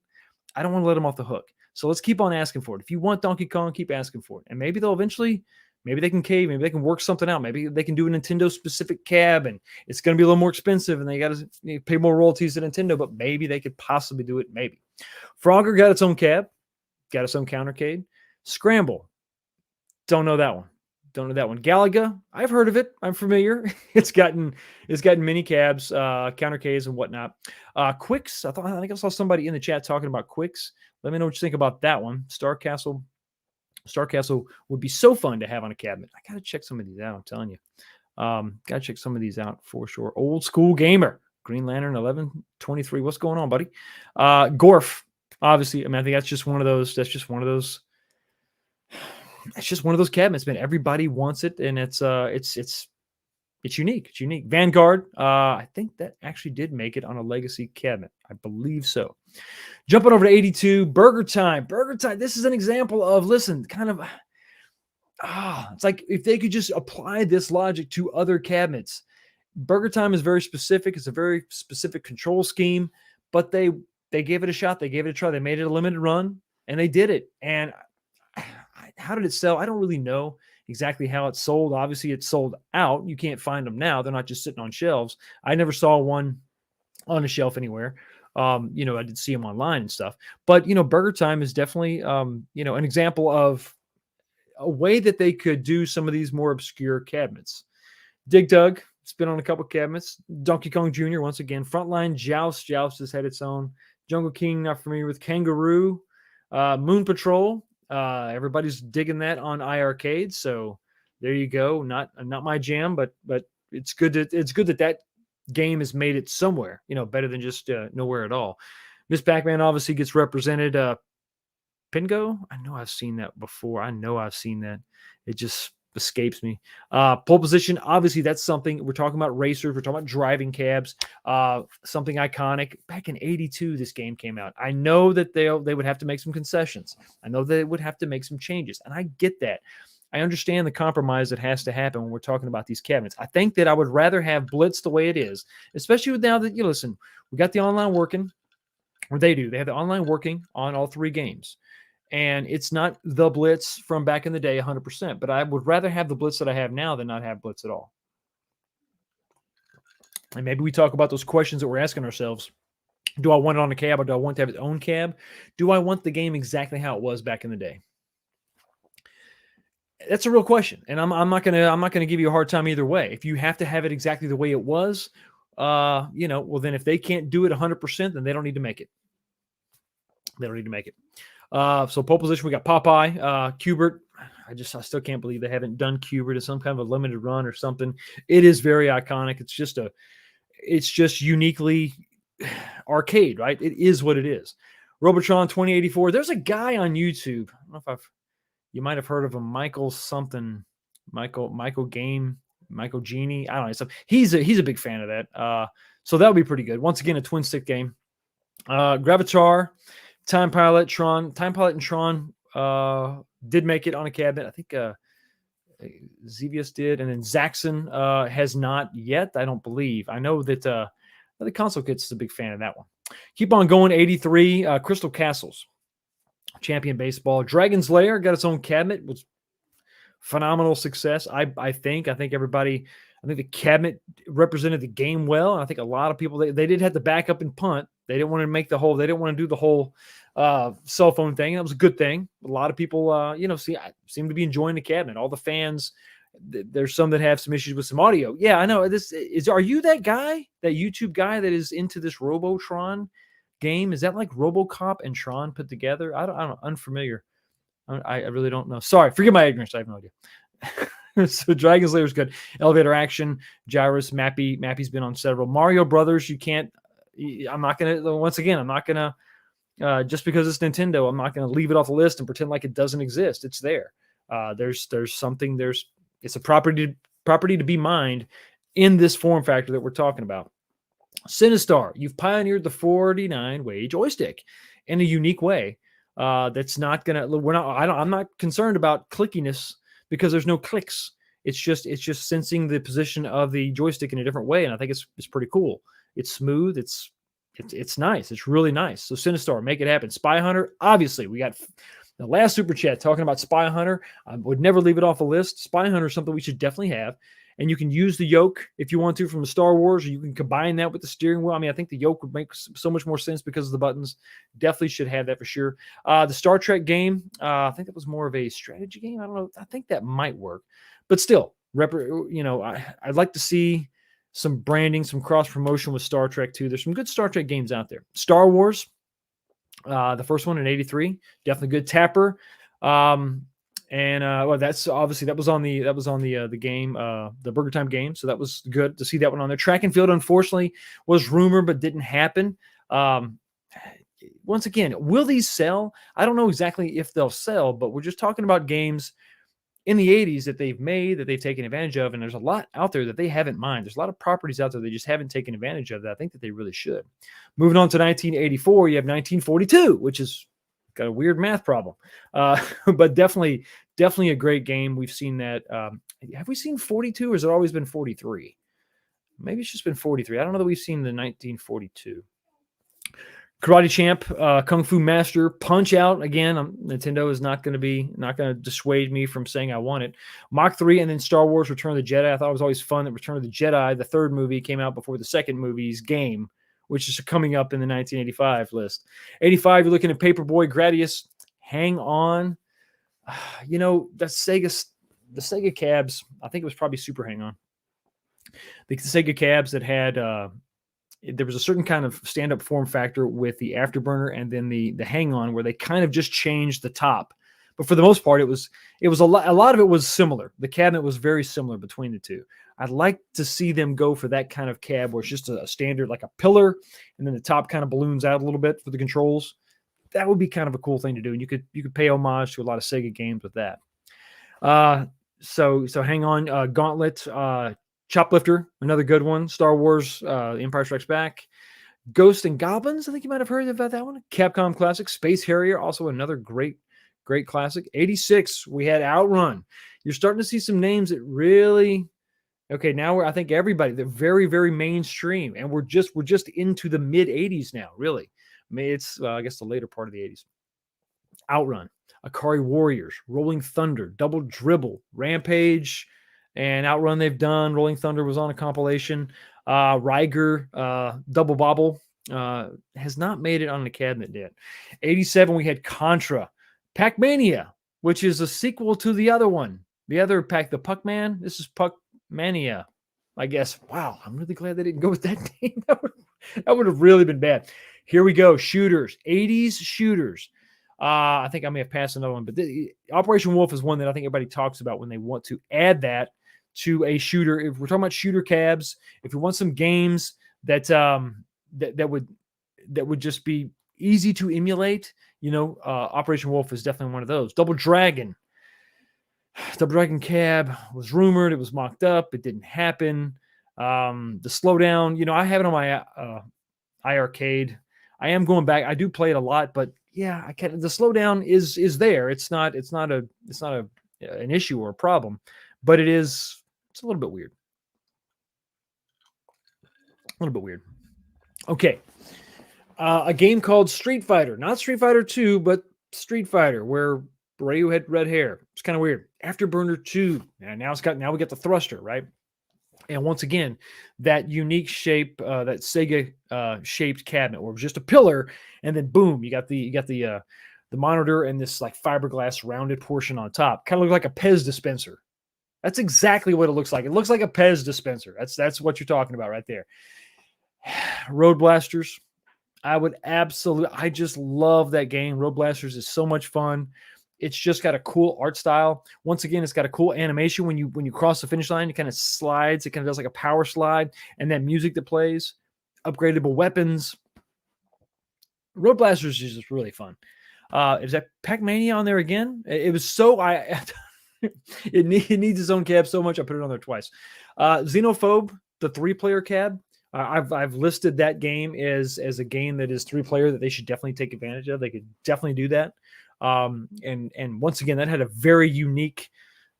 I don't want to let them off the hook. So let's keep on asking for it. If you want Donkey Kong, keep asking for it. And maybe they'll eventually, maybe they can cave. Maybe they can work something out. Maybe they can do a Nintendo specific cab and it's going to be a little more expensive and they got to pay more royalties to Nintendo, but maybe they could possibly do it. Maybe. Frogger got its own cab, got its own countercade. Scramble. Don't know that one. Galaga, I've heard of it. I'm familiar. It's gotten mini cabs, countercades and whatnot. Quicks. I think I saw somebody in the chat talking about Quicks. Let me know what you think about that one. Star Castle would be so fun to have on a cabinet. I got to check some of these out. I'm telling you. Got to check some of these out for sure. Old School Gamer. Green Lantern 1123. What's going on, buddy? Gorf. Obviously, I think that's just one of those. It's just one of those cabinets, man. Everybody wants it, and it's unique. It's unique. Vanguard. I think that actually did make it on a legacy cabinet. I believe so. Jumping over to 82, Burger Time. This is an example of, it's like if they could just apply this logic to other cabinets. Burger Time is very specific. It's a very specific control scheme, but they gave it a shot. They gave it a try. They made it a limited run, and they did it. And how did it sell? I don't really know exactly how it sold. Obviously, it sold out. You can't find them now. They're not just sitting on shelves. I never saw one on a shelf anywhere. I did see them online and stuff. But, Burger Time is definitely, an example of a way that they could do some of these more obscure cabinets. Dig Dug, it's been on a couple cabinets. Donkey Kong Jr., once again. Frontline Joust. Joust has had its own. Jungle King, not familiar with. Kangaroo. Moon Patrol. Everybody's digging that on iArcade. So there you go. Not my jam, but it's good that game has made it somewhere, better than just nowhere at all. Miss Pac-Man obviously gets represented. Pingo, I know I've seen that before. It just escapes me. Pole Position, obviously that's something. We're talking about racers. We're talking about driving cabs. Something iconic. Back in 82, this game came out. I know that they would have to make some concessions. I know they would have to make some changes, and I get that. I understand the compromise that has to happen when we're talking about these cabinets. I think that I would rather have Blitz the way it is, especially now that, listen, we got the online working. or they do. They have the online working on all 3 games. And it's not the Blitz from back in the day 100%, but I would rather have the Blitz that I have now than not have Blitz at all. And maybe we talk about those questions that we're asking ourselves. Do I want it on a cab, or do I want to have its own cab? Do I want the game exactly how it was back in the day? That's a real question, and I'm not gonna give you a hard time either way. If you have to have it exactly the way it was, well, then if they can't do it 100%, then they don't need to make it. They don't need to make it. So pole position, we got Popeye, Cubert. I still can't believe they haven't done Cubert as some kind of a limited run or something. It is very iconic. It's just uniquely arcade, right? It is what it is. Robotron 2084. There's a guy on YouTube. I don't know if you might have heard of him, Michael something, Michael Genie. I don't know. He's a big fan of that. So that would be pretty good. Once again, a twin stick game. Gravatar, Time Pilot and Tron did make it on a cabinet. I think Xevious did, and then Zaxxon has not yet. I don't believe. I know that the console kid's is a big fan of that one. Keep on going. 83 Crystal Castles, Champion Baseball, Dragon's Lair got its own cabinet. Was phenomenal success. I think everybody. I think the cabinet represented the game well. And I think a lot of people they did have to back up and punt. They didn't want to make the whole. They didn't want to do the whole cell phone thing. That was a good thing. A lot of people, seem to be enjoying the cabinet. All the fans. There's some that have some issues with some audio. Yeah, I know. Are you that guy, that YouTube guy that is into this Robotron game? Is that like RoboCop and Tron put together? I don't know. Unfamiliar. I really don't know. Sorry, forgive my ignorance. I have no idea. So Dragon's Lair is good. Elevator Action, Gyrus, Mappy's been on several. Mario Brothers, I'm not going to, just because it's Nintendo, I'm not going to leave it off the list and pretend like it doesn't exist. It's there. It's a property to be mined in this form factor that we're talking about. Sinistar, you've pioneered the 49-way joystick in a unique way. That's not going to, I'm not concerned about clickiness because there's no clicks. It's just sensing the position of the joystick in a different way. And I think it's pretty cool. It's smooth. It's nice. It's really nice. So Sinistar, make it happen. Spy Hunter, obviously we got the last super chat talking about Spy Hunter. I would never leave it off the list. Spy Hunter is something we should definitely have. And you can use the yoke if you want to from the Star Wars, or you can combine that with the steering wheel. I mean, I think the yoke would make so much more sense because of the buttons. Definitely should have that for sure. The Star Trek game, I think that was more of a strategy game. I don't know. I think that might work. But still, I'd like to see some branding, some cross-promotion with Star Trek too. There's some good Star Trek games out there. Star Wars, the first one in 83, definitely good. Tapper. That's obviously that was on the game, the Burger Time game. So that was good to see that one on there. Track and Field, unfortunately, was rumored but didn't happen. Once again, will these sell? I don't know exactly if they'll sell, but we're just talking about games in the 80s that they've made, that they've taken advantage of, and there's a lot out there that they haven't mined. There's a lot of properties out there they just haven't taken advantage of that I think that they really should. Moving on to 1984, you have 1942, which is got a weird math problem, but definitely a great game. We've seen that. Have we seen 42, or has it always been 43? Maybe it's just been 43. I don't know that we've seen the 1942. Karate Champ, Kung Fu Master, Punch Out. Again, Nintendo is not going to dissuade me from saying I want it. Mach 3, and then Star Wars Return of the Jedi. I thought it was always fun that Return of the Jedi, the third movie, came out before the second movie's game, which is coming up in the 1985 list. 85, you're looking at Paperboy, Gradius, Hang On. The Sega cabs, I think it was probably Super Hang On. The Sega cabs that had, there was a certain kind of stand-up form factor with the Afterburner and then the Hang On, where they kind of just changed the top. But for the most part, it was a lot of it was similar. The cabinet was very similar between the two. I'd like to see them go for that kind of cab where it's just a standard, like a pillar, and then the top kind of balloons out a little bit for the controls. That would be kind of a cool thing to do. And you could pay homage to a lot of Sega games with that. So Hang On, Gauntlet, Choplifter, another good one. Star Wars, Empire Strikes Back. Ghosts and Goblins, I think you might have heard about that one. Capcom Classic. Space Harrier, also another great classic. 86, we had Outrun. You're starting to see some names that really... Okay, now I think everybody, they're very, very mainstream. And we're just into the mid-80s now, really. It's I guess the later part of the 80s. Outrun, Akari Warriors, Rolling Thunder, Double Dribble, Rampage, and Outrun they've done. Rolling Thunder was on a compilation. Riger, Double Bobble has not made it on the cabinet yet. 87, we had Contra, Pac-Mania, which is a sequel to the other one. The other Pac, the Puck-Man. This is Puck-Mania, I guess. Wow, I'm really glad they didn't go with that name. That would have really been bad. Here we go. Shooters, 80s shooters. I think I may have passed another one, but Operation Wolf is one that I think everybody talks about when they want to add that to a shooter. If we're talking about shooter cabs, if you want some games that that would just be easy to emulate, Operation Wolf is definitely one of those. Double Dragon cab was rumored. It was mocked up. It didn't happen. The Slowdown, I have it on my iArcade. I am going back. I do play it a lot, but yeah, I can't. The Slowdown is there. It's not an issue or a problem, but it's a little bit weird. A little bit weird. Okay. A game called Street Fighter, not Street Fighter 2, but Street Fighter, where Ryu had red hair. It's kind of weird. Afterburner 2, and now we got the thruster, right? And once again, that unique shape, that Sega shaped cabinet, where it was just a pillar, and then boom, you got the monitor and this like fiberglass rounded portion on top. Kind of looks like a Pez dispenser. That's exactly what it looks like. It looks like a Pez dispenser. That's what you're talking about right there. Road Blasters. I just love that game. Road Blasters is so much fun. It's just got a cool art style. Once again, it's got a cool animation when you cross the finish line. It kind of slides. It kind of does like a power slide, and that music that plays, upgradable weapons. Road Blasters is just really fun. Is that Pac-Mania on there again? It was so it needs its own cab so much. I put it on there twice. Xenophobe, the 3-player cab. I've listed that game as a game that is 3-player that they should definitely take advantage of. They could definitely do that. And once again, that had a very unique.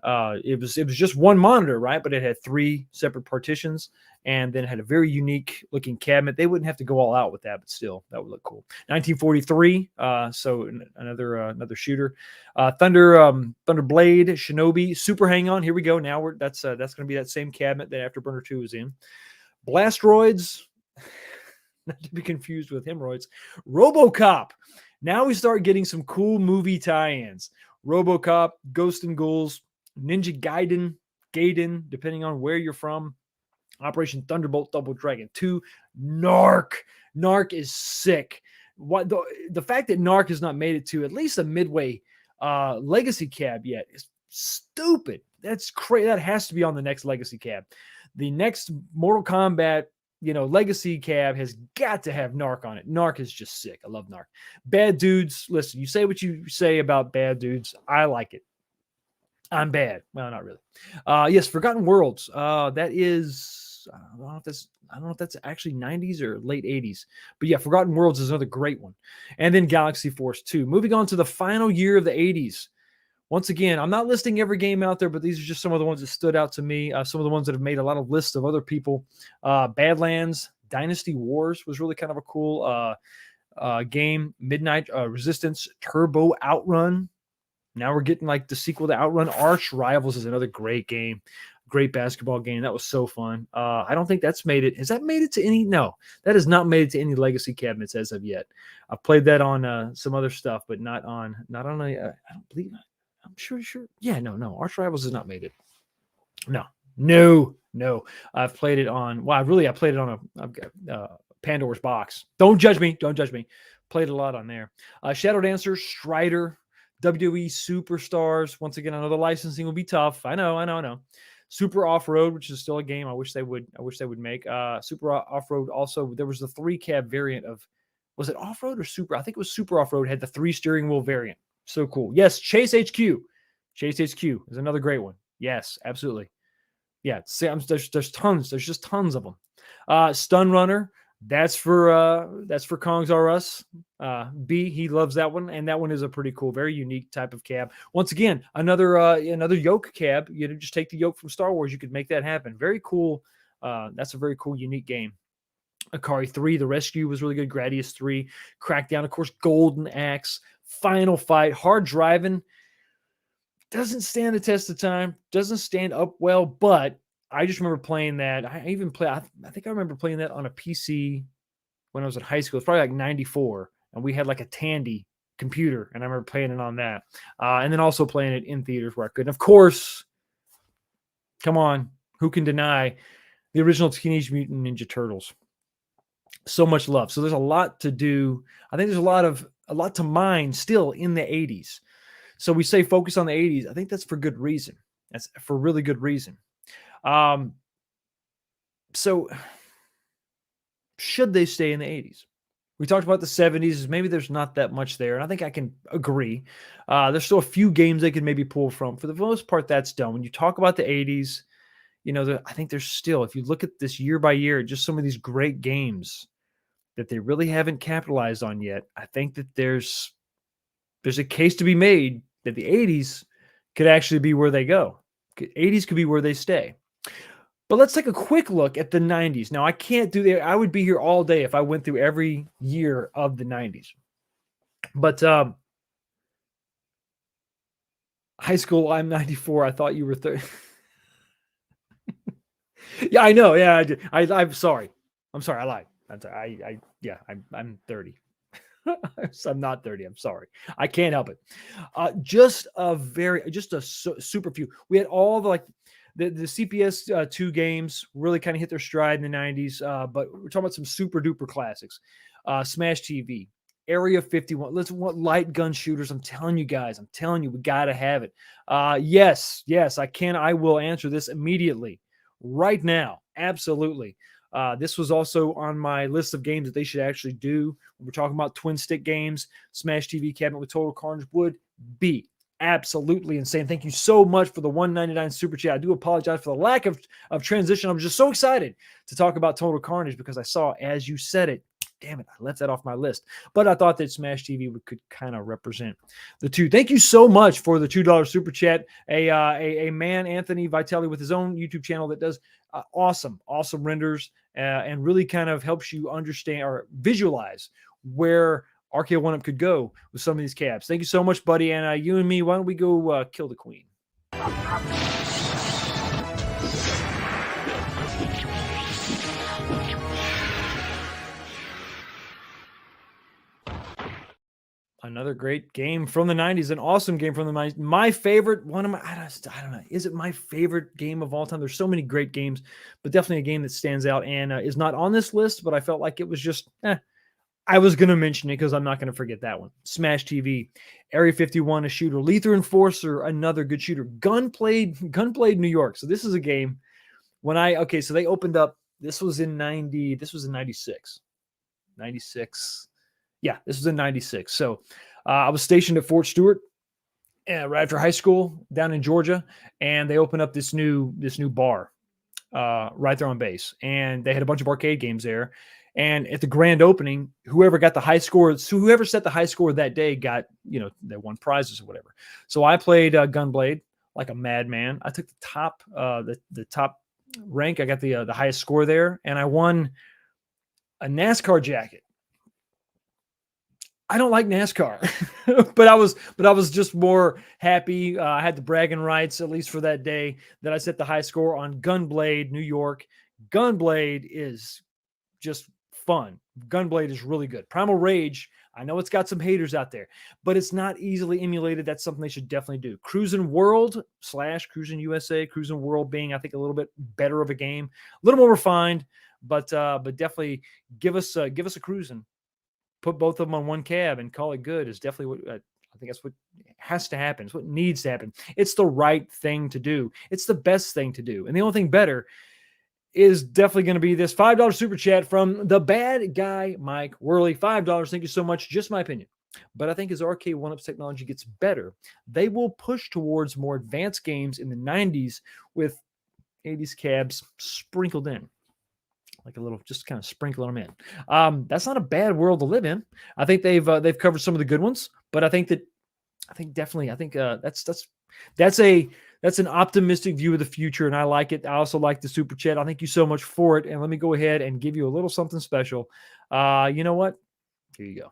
It was just one monitor, right? But it had 3 separate partitions, and then it had a very unique looking cabinet. They wouldn't have to go all out with that, but still, that would look cool. 1943. So another shooter. Thunder Blade, Shinobi, Super Hang On. Here we go. Now that's going to be that same cabinet that Afterburner 2 is in. Blastroids, not to be confused with hemorrhoids. RoboCop. Now we start getting some cool movie tie-ins. RoboCop, Ghost and Ghouls, Ninja Gaiden, depending on where you're from. Operation Thunderbolt, Double Dragon 2, Narc. Narc is sick. What the fact that Narc has not made it to at least a Midway legacy cab yet is stupid. That's crazy. That has to be on the next legacy cab. The next Mortal Kombat, legacy cab has got to have Narc on it. Narc is just sick. I love Narc. Bad Dudes. Listen, you say what you say about Bad Dudes. I like it. I'm bad. Well, not really. Yes, Forgotten Worlds. That is, I don't know if that's actually 90s or late 80s. But yeah, Forgotten Worlds is another great one. And then Galaxy Force 2. Moving on to the final year of the 80s. Once again, I'm not listing every game out there, but these are just some of the ones that stood out to me. Some of the ones that have made a lot of lists of other people. Badlands, Dynasty Wars was really kind of a cool game. Midnight Resistance, Turbo Outrun. Now we're getting like the sequel to Outrun. Arch Rivals is another great game. Great basketball game. That was so fun. I don't think that's made it. Has that made it to any? No, that has not made it to any legacy cabinets as of yet. I've played that on some other stuff, but not on a. I don't believe. I'm sure. Yeah, no. Arch Rivals has not made it. No. I've played it on. Well, I played it on I've got Pandora's Box. Don't judge me. Played a lot on there. Shadow Dancer, Strider, WWE Superstars. Once again, another licensing will be tough. I know. Super Off-Road, which is still a game I wish they would make. Super Off-Road also, there was the 3-cab variant of, was it Off-Road or Super? I think it was Super Off-Road, had the 3 steering wheel variant. So cool. Yes, Chase HQ. Chase HQ is another great one. Yes, absolutely. Yeah, there's tons. There's just tons of them. Stun Runner. That's for Kong's R Us. B, he loves that one, and that one is a pretty cool, very unique type of cab. Once again, another yoke cab. Just take the yoke from Star Wars. You could make that happen. Very cool. That's a very cool, unique game. Akari 3, The Rescue was really good. Gradius 3, Crackdown, of course, Golden Axe, Final Fight, Hard Driving. Doesn't stand the test of time, doesn't stand up well, but I just remember playing that. I think I remember playing that on a PC when I was in high school. It's probably like 94, and we had like a Tandy computer, and I remember playing it on that. And then also playing it in theaters where I could. And of course, come on, who can deny the original Teenage Mutant Ninja Turtles? So much love. So there's a lot to do. I think there's a lot to mine still in the 80s. So we say focus on the 80s. I think that's for good reason. That's for really good reason. So should they stay in the 80s? We talked about the 70s. Maybe there's not that much there. And I think I can agree. There's still a few games they could maybe pull from. For the most part, that's done. When you talk about the 80s, I think there's still, if you look at this year by year, just some of these great games that they really haven't capitalized on yet. I think that there's a case to be made that the 80s could actually be where they go. 80s could be where they stay. But let's take a quick look at the 90s. Now, I can't do that. I would be here all day if I went through every year of the 90s. But high school, I'm 94. I thought you were 30. Yeah, I know. Yeah, I did. I'm sorry. I'm sorry. I lied. I'm sorry. I'm 30. I'm not 30. I'm sorry. I can't help it. Just a super few. We had all the CPS 2 games really kind of hit their stride in the 90s. But we're talking about some super duper classics. Smash TV, Area 51. Let's want light gun shooters. I'm telling you guys. We got to have it. Yes, I will answer this immediately right now. Absolutely. This was also on my list of games that they should actually do. When we're talking about twin stick games, Smash TV cabinet with Total Carnage would be absolutely insane. Thank you so much for the $1.99 super chat. I do apologize for the lack of transition. I'm just so excited to talk about Total Carnage because I saw, as you said it, damn it, I left that off my list. But I thought that Smash TV could kind of represent the two. Thank you so much for the $2 super chat. A man, Anthony Vitelli, with his own YouTube channel that does awesome renders and really kind of helps you understand or visualize where Arcade1up could go with some of these cabs. Thank you so much, buddy. And you and me, why don't we go kill the queen? Another great game from the 90s, an awesome game from the 90s. My favorite, I don't know. Is it my favorite game of all time? There's so many great games, but definitely a game that stands out and is not on this list, but I felt like it was just, I was going to mention it because I'm not going to forget that one. Smash TV, Area 51, a shooter, Lethal Enforcer, another good shooter, Gunblade New York. So this is a game so they opened up, this was in 96. 96. Yeah, this was in 96. So I was stationed at Fort Stewart right after high school down in Georgia, and they opened up this new bar right there on base. And they had a bunch of arcade games there. And at the grand opening, whoever set the high score that day got, they won prizes or whatever. So I played Gunblade like a madman. I took the top rank. I got the highest score there, and I won a NASCAR jacket. I don't like NASCAR, but I was just more happy. I had the bragging rights, at least for that day, that I set the high score on Gunblade New York. Gunblade is just fun. Gunblade is really good. Primal Rage, I know it's got some haters out there, but it's not easily emulated. That's something they should definitely do. Cruisin' World / Cruisin' USA, Cruisin' World being, I think, a little bit better of a game, a little more refined, but definitely give us a cruisin'. Put both of them on one cab and call it good is definitely what I think that's what has to happen. It's what needs to happen. It's the right thing to do. It's the best thing to do. And the only thing better is definitely going to be this $5 super chat from the bad guy, Mike Worley. $5. Thank you so much. Just my opinion. But I think as Arcade1up's technology gets better, they will push towards more advanced games in the 90s with 80s cabs sprinkled in. Like a little, just kind of sprinkle them in. That's not a bad world to live in. I think they've covered some of the good ones, but I think that's That's an optimistic view of the future, and I like it. I also like the super chat. I thank you so much for it. And let me go ahead and give you a little something special. You know what? Here you go.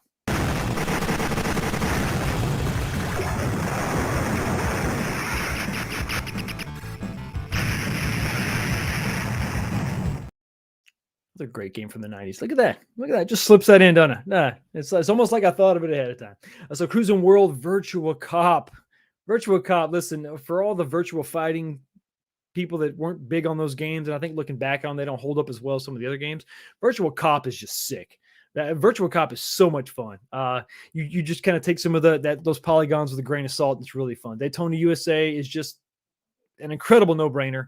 It's a great game from the 90s. Look at that. Look at that. Just slips that in, doesn't it? Nah, it's almost like I thought of it ahead of time. So Cruising World Virtual Cop. Virtual Cop, listen, for all the virtual fighting people that weren't big on those games, and I think looking back on, they don't hold up as well as some of the other games. Virtual Cop is just sick. That Virtual Cop is so much fun. You just kind of take some of those polygons with a grain of salt. It's really fun. Daytona USA is just an incredible no-brainer.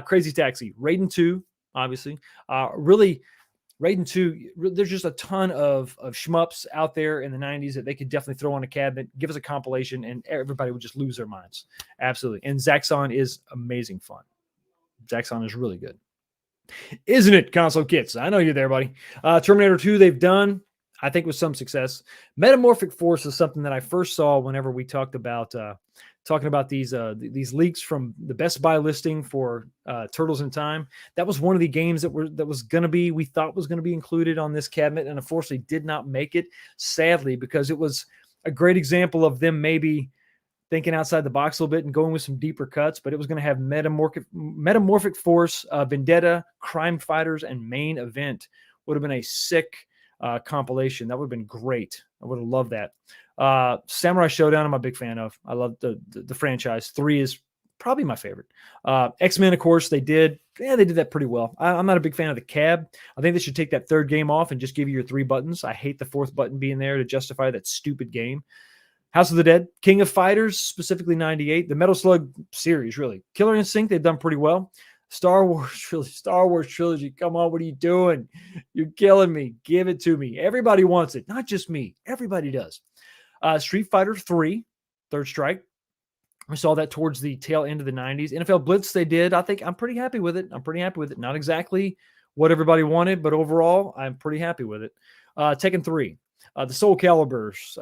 Crazy Taxi, Raiden 2, obviously. Really, Raiden 2, there's just a ton of shmups out there in the 90s that they could definitely throw on a cabinet, give us a compilation, and everybody would just lose their minds. Absolutely. And Zaxxon is amazing fun. Zaxxon is really good. Isn't it, Console Kits? I know you're there, buddy. Terminator 2, they've done, I think, with some success. Metamorphic Force is something that I first saw whenever we talked about talking about these leaks from the Best Buy listing for Turtles in Time. That was one of the games we thought was gonna be included on this cabinet, and unfortunately did not make it, sadly, because it was a great example of them maybe thinking outside the box a little bit and going with some deeper cuts. But it was going to have Metamorphic Force, Vendetta, Crime Fighters, and Main Event. Would have been a sick compilation. That would have been great. I would have loved that. Samurai Showdown, I'm a big fan of. I love the franchise. 3 is probably my favorite. X-Men, of course, they did that pretty well. I'm not a big fan of the cab. I think they should take that 3rd game off and just give you your 3 buttons. I hate the 4th button being there to justify that stupid game. House of the Dead, King of Fighters, specifically 98. The Metal Slug series, really. Killer Instinct, they've done pretty well. Star Wars Trilogy. Come on, what are you doing? You're killing me. Give it to me. Everybody wants it. Not just me. Everybody does. Street Fighter 3, Third Strike. We saw that towards the tail end of the 90s. NFL Blitz, they did. I think I'm pretty happy with it. Not exactly what everybody wanted, but overall, I'm pretty happy with it. Tekken 3. The Soul Calibers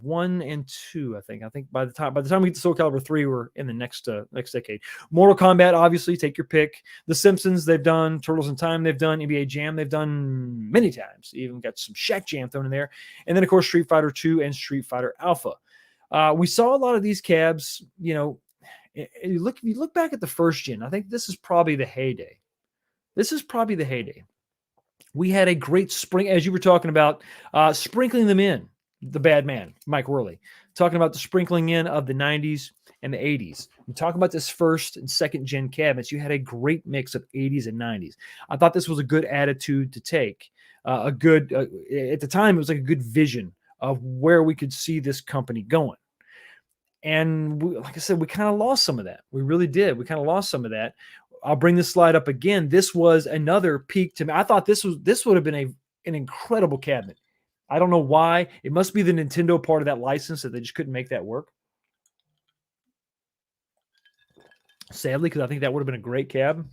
1 and 2, I think. I think by the time we get to Soul Calibur 3, we're in the next decade. Mortal Kombat, obviously, take your pick. The Simpsons, they've done. Turtles in Time, they've done. NBA Jam, they've done many times. Even got some Shaq Jam thrown in there. And then, of course, Street Fighter 2 and Street Fighter Alpha. We saw a lot of these cabs. You know, you look back at the first gen. I think this is probably the heyday. We had a great spring, as you were talking about, sprinkling them in. The bad man, Mike Worley, talking about the sprinkling in of the 90s and the 80s. You talk about this first and second gen cabinets. You had a great mix of 80s and 90s. I thought this was a good attitude to take. At the time, it was like a good vision of where we could see this company going. And like I said, we kind of lost some of that. We really did. We kind of lost some of that. I'll bring this slide up again. This was another peak to me. I thought this would have been an incredible cabinet. I don't know why. It must be the Nintendo part of that license that they just couldn't make that work. Sadly, because I think that would have been a great cab.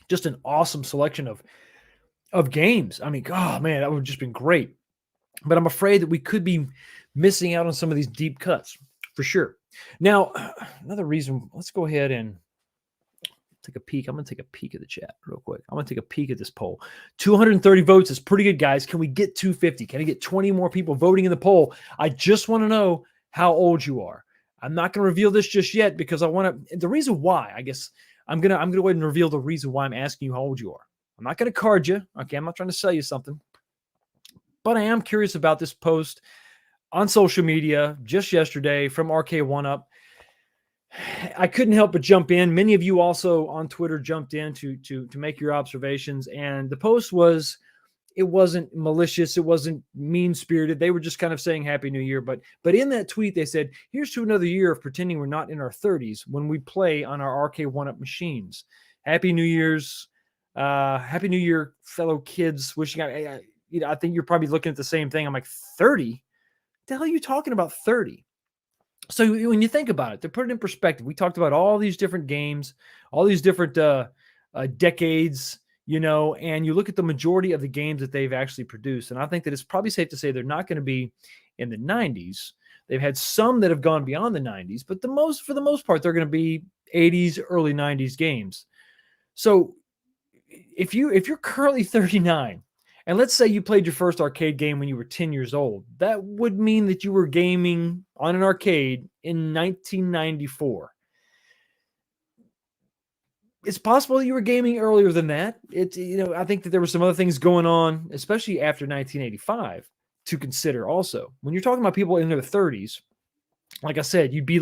Just an awesome selection of games. I mean, oh man, that would have just been great. But I'm afraid that we could be missing out on some of these deep cuts for sure. Now, another reason, let's go ahead and take a peek. I'm going to take a peek at the chat real quick. I'm going to take a peek at this poll. 230 votes is pretty good, guys. Can we get 250? Can I get 20 more people voting in the poll? I just want to know how old you are. I'm not going to reveal this just yet because I want to. The reason why, I guess, I'm going to go ahead and reveal the reason why I'm asking you how old you are. I'm not going to card you. Okay, I'm not trying to sell you something, but I am curious about this post on social media just yesterday from Arcade1up. I couldn't help but jump in. Many of you also on Twitter jumped in to make your observations. And the post it wasn't malicious. It wasn't mean-spirited. They were just kind of saying Happy New Year. But in that tweet, they said, here's to another year of pretending we're not in our 30s when we play on our Arcade1up machines. Happy New Year's. Happy New Year, fellow kids. Wishing I think you're probably looking at the same thing. I'm like, 30? What the hell are you talking about 30? So when you think about it, to put it in perspective, we talked about all these different games, all these different decades, and you look at the majority of the games that they've actually produced. And I think that it's probably safe to say they're not going to be in the 90s. They've had some that have gone beyond the 90s, but for the most part, they're going to be 80s, early 90s games. So if you're currently 39, and let's say you played your first arcade game when you were 10 years old, that would mean that you were gaming on an arcade in 1994. It's possible that you were gaming earlier than that. I think that there were some other things going on, especially after 1985, to consider also. When you're talking about people in their 30s, like I said, you'd be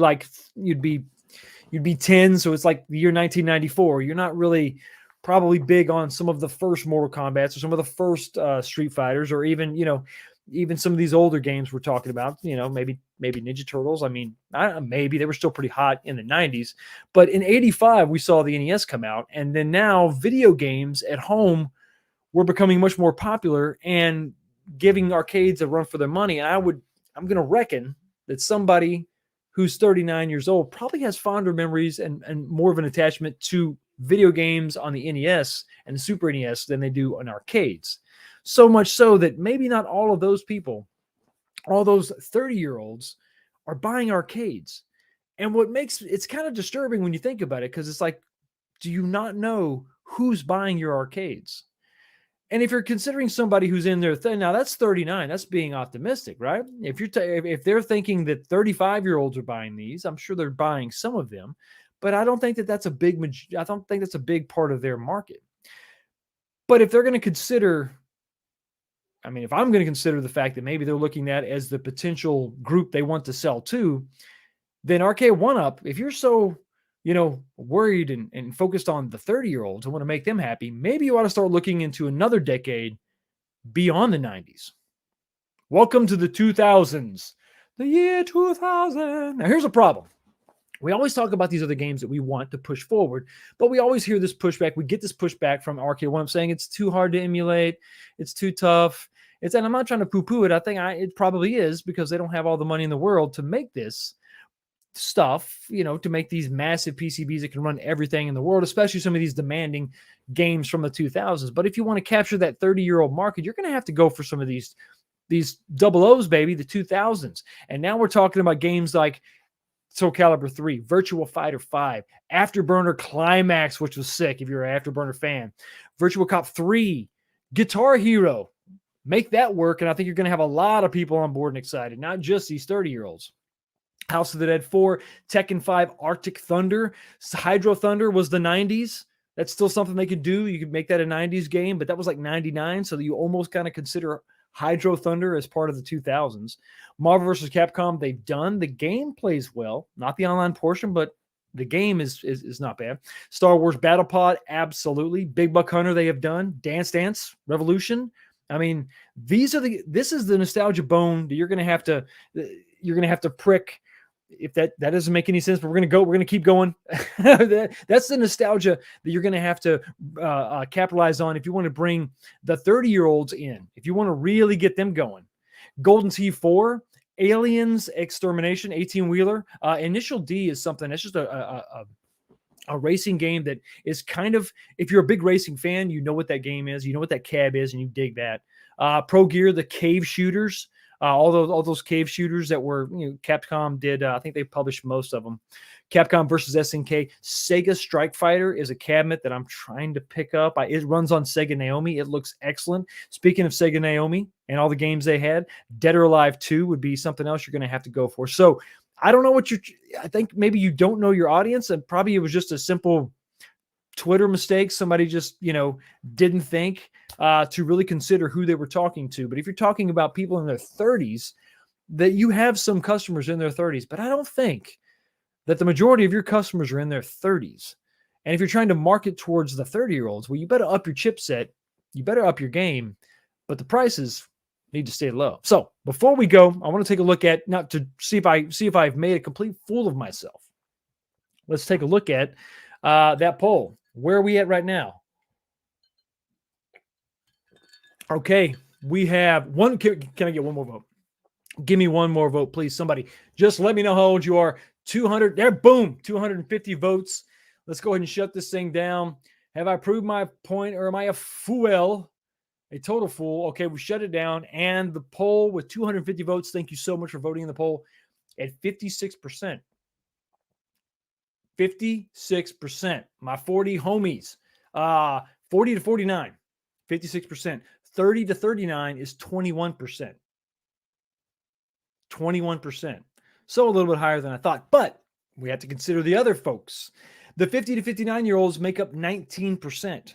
10, so it's like the year 1994. You're not really probably big on some of the first Mortal Kombats or some of the first Street Fighters, or even some of these older games we're talking about. Maybe Ninja Turtles. I mean, maybe they were still pretty hot in the 90s, but in 85 we saw the NES come out, and then now video games at home were becoming much more popular and giving arcades a run for their money. And I'm going to reckon that somebody who's 39 years old probably has fonder memories and more of an attachment to video games on the NES and the Super NES than they do on arcades. So much so that maybe not all of those people, all those 30-year-olds, are buying arcades. And what makes it's kind of disturbing when you think about it, because it's like, do you not know who's buying your arcades? And if you're considering somebody who's in their now that's 39, that's being optimistic, right? If they're thinking that 35-year-olds are buying these, I'm sure they're buying some of them, but I don't think that that's a big part of their market. But if they're going to consider, if I'm going to consider the fact that maybe they're looking at as the potential group they want to sell to, then Arcade1up, if you're so worried and focused on the 30-year-olds and want to make them happy, maybe you ought to start looking into another decade beyond the 90s. Welcome to the 2000s, the year 2000. Now, here's a problem. We always talk about these other games that we want to push forward, but we always hear this pushback. We get this pushback from Arcade1up saying it's too hard to emulate, it's too tough. And I'm not trying to poo-poo it. I think it probably is, because they don't have all the money in the world to make this stuff, to make these massive PCBs that can run everything in the world, especially some of these demanding games from the 2000s. But if you want to capture that 30-year-old market, you're going to have to go for some of these double O's, baby, the 2000s. And now we're talking about games like Soul Calibur 3, Virtua Fighter 5, Afterburner Climax, which was sick if you're an Afterburner fan, Virtua Cop 3, Guitar Hero. Make that work, and I think you're going to have a lot of people on board and excited, not just these 30-year-olds. House of the Dead 4, Tekken 5, Arctic Thunder, Hydro Thunder was the 90s. That's still something they could do. You could make that a 90s game, but that was like 99, so you almost kind of consider Hydro Thunder as part of the 2000s. Marvel vs. Capcom, they've done. The game plays well, not the online portion, but the game is not bad. Star Wars Battle Pod, absolutely. Big Buck Hunter, they have done. Dance Dance Revolution. This is the nostalgia bone that you're going to have to prick. If that doesn't make any sense, but we're going to keep going. That's the nostalgia that you're going to have to capitalize on if you want to bring the 30-year-olds in, if you want to really get them going. Golden Tee 4, Aliens Extermination, 18-wheeler. Initial D is something that's just a racing game that is kind of, if you're a big racing fan, you know what that game is, you know what that cab is, and you dig that. Pro Gear, the cave shooters. All those cave shooters that were, Capcom did. I think they published most of them. Capcom versus SNK. Sega Strike Fighter is a cabinet that I'm trying to pick up. It runs on Sega Naomi. It looks excellent. Speaking of Sega Naomi and all the games they had, Dead or Alive 2 would be something else you're going to have to go for. So I don't know I think maybe you don't know your audience, and probably it was just a simple Twitter mistake. Somebody just, didn't think to really consider who they were talking to. But if you're talking about people in their 30s, that you have some customers in their 30s, but I don't think that the majority of your customers are in their 30s. And if you're trying to market towards the 30-year-olds, well, you better up your chipset, you better up your game, but the prices need to stay low. So before we go, I want to take a look at, not to see if I've made a complete fool of myself. Let's take a look at that poll. Where are we at right now? Okay, we have one. Can I get one more vote? Give me one more vote, please. Somebody, just let me know how old you are. 200, there, boom, 250 votes. Let's go ahead and shut this thing down. Have I proved my point, or am I a fool? A total fool. Okay, we shut it down. And the poll with 250 votes, thank you so much for voting in the poll. at 56%. 56%. My 40 homies. 40 to 49, 56%. 30 to 39 is 21%. 21%. So a little bit higher than I thought. But we have to consider the other folks. The 50 to 59-year-olds make up 19%.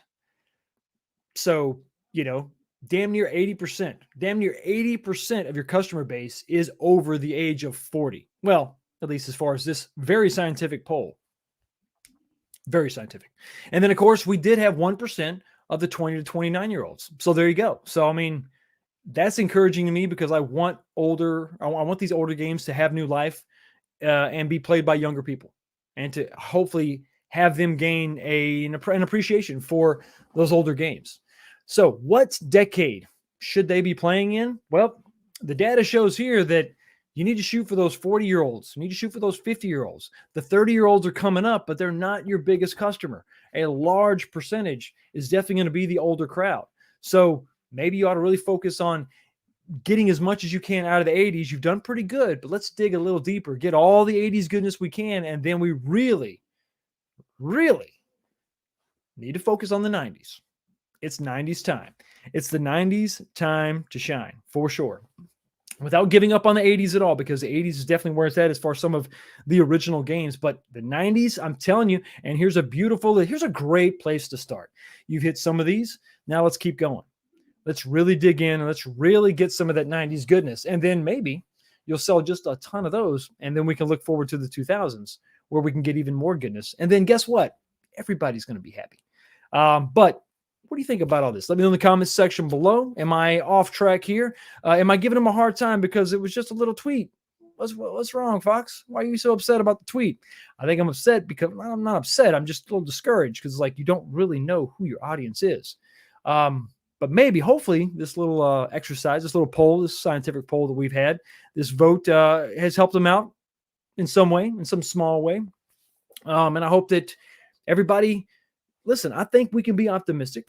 So, damn near 80%. Damn near 80% of your customer base is over the age of 40. Well, at least as far as this very scientific poll. Very scientific. And then, of course, we did have 1% of the 20 to 29-year-olds. So there you go. So, I mean, that's encouraging to me because I want these older games to have new life and be played by younger people and to hopefully have them gain an appreciation for those older games. So what decade should they be playing in? Well, the data shows here that you need to shoot for those 40-year-olds. You need to shoot for those 50-year-olds. The 30-year-olds are coming up, but they're not your biggest customer. A large percentage is definitely going to be the older crowd. So maybe you ought to really focus on getting as much as you can out of the 80s. You've done pretty good, but let's dig a little deeper, get all the 80s goodness we can, and then we really, really need to focus on the 90s. It's 90s time. It's the 90s time to shine, for sure. Without giving up on the 80s at all, because the 80s is definitely where it's at as far as some of the original games. But the 90s, I'm telling you, and here's a great place to start. You've hit some of these. Now let's keep going. Let's really dig in and let's really get some of that 90s goodness. And then maybe you'll sell just a ton of those. And then we can look forward to the 2000s where we can get even more goodness. And then guess what? Everybody's going to be happy. But what do you think about all this? Let me know in the comments section below. Am I off track here? Am I giving them a hard time because it was just a little tweet? What's wrong, Fox? Why are you so upset about the tweet? I think I'm upset because I'm not upset. I'm just a little discouraged because you don't really know who your audience is. But maybe, hopefully, this little exercise, this little poll, this scientific poll that we've had, this vote has helped them out in some way, in some small way. And I hope that everybody, listen, I think we can be optimistic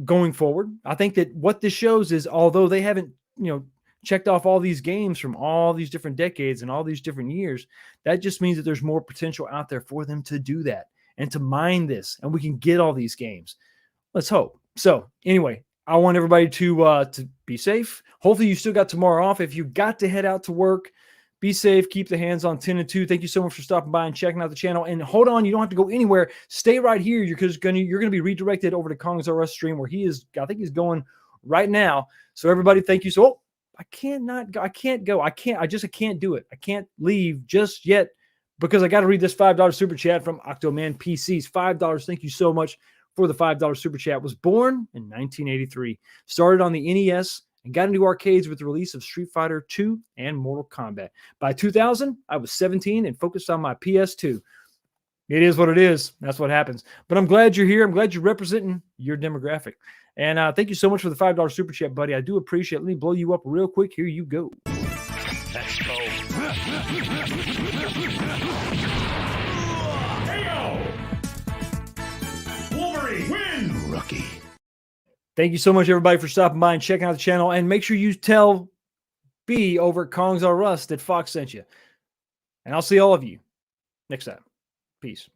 going forward. I think that what this shows is, although they haven't, checked off all these games from all these different decades and all these different years, that just means that there's more potential out there for them to do that and to mine this, and we can get all these games. Let's hope. So anyway, I want everybody to be safe. Hopefully you still got tomorrow off. If you got to head out to work, be safe. Keep the hands on 10 and 2. Thank you so much for stopping by and checking out the channel. And hold on, you don't have to go anywhere. Stay right here. You're going to be redirected over to Kong's R Us stream where he is. I think he's going right now. So everybody, thank you. So I can't do it. I can't leave just yet because I got to read this $5 super chat from Octoman PCs. $5. Thank you so much for the $5 super chat. Was born in 1983. Started on the NES. And got into arcades with the release of Street Fighter II and Mortal Kombat. By 2000, I was 17 and focused on my PS2. It is what it is. That's what happens. But I'm glad you're here. I'm glad you're representing your demographic. And thank you so much for the $5 super chat, buddy. I do appreciate it. Let me blow you up real quick. Here you go. Let's go. Wolverine win. Rookie. Thank you so much, everybody, for stopping by and checking out the channel. And make sure you tell B over at Kong's R Us that Fox sent you. And I'll see all of you next time. Peace.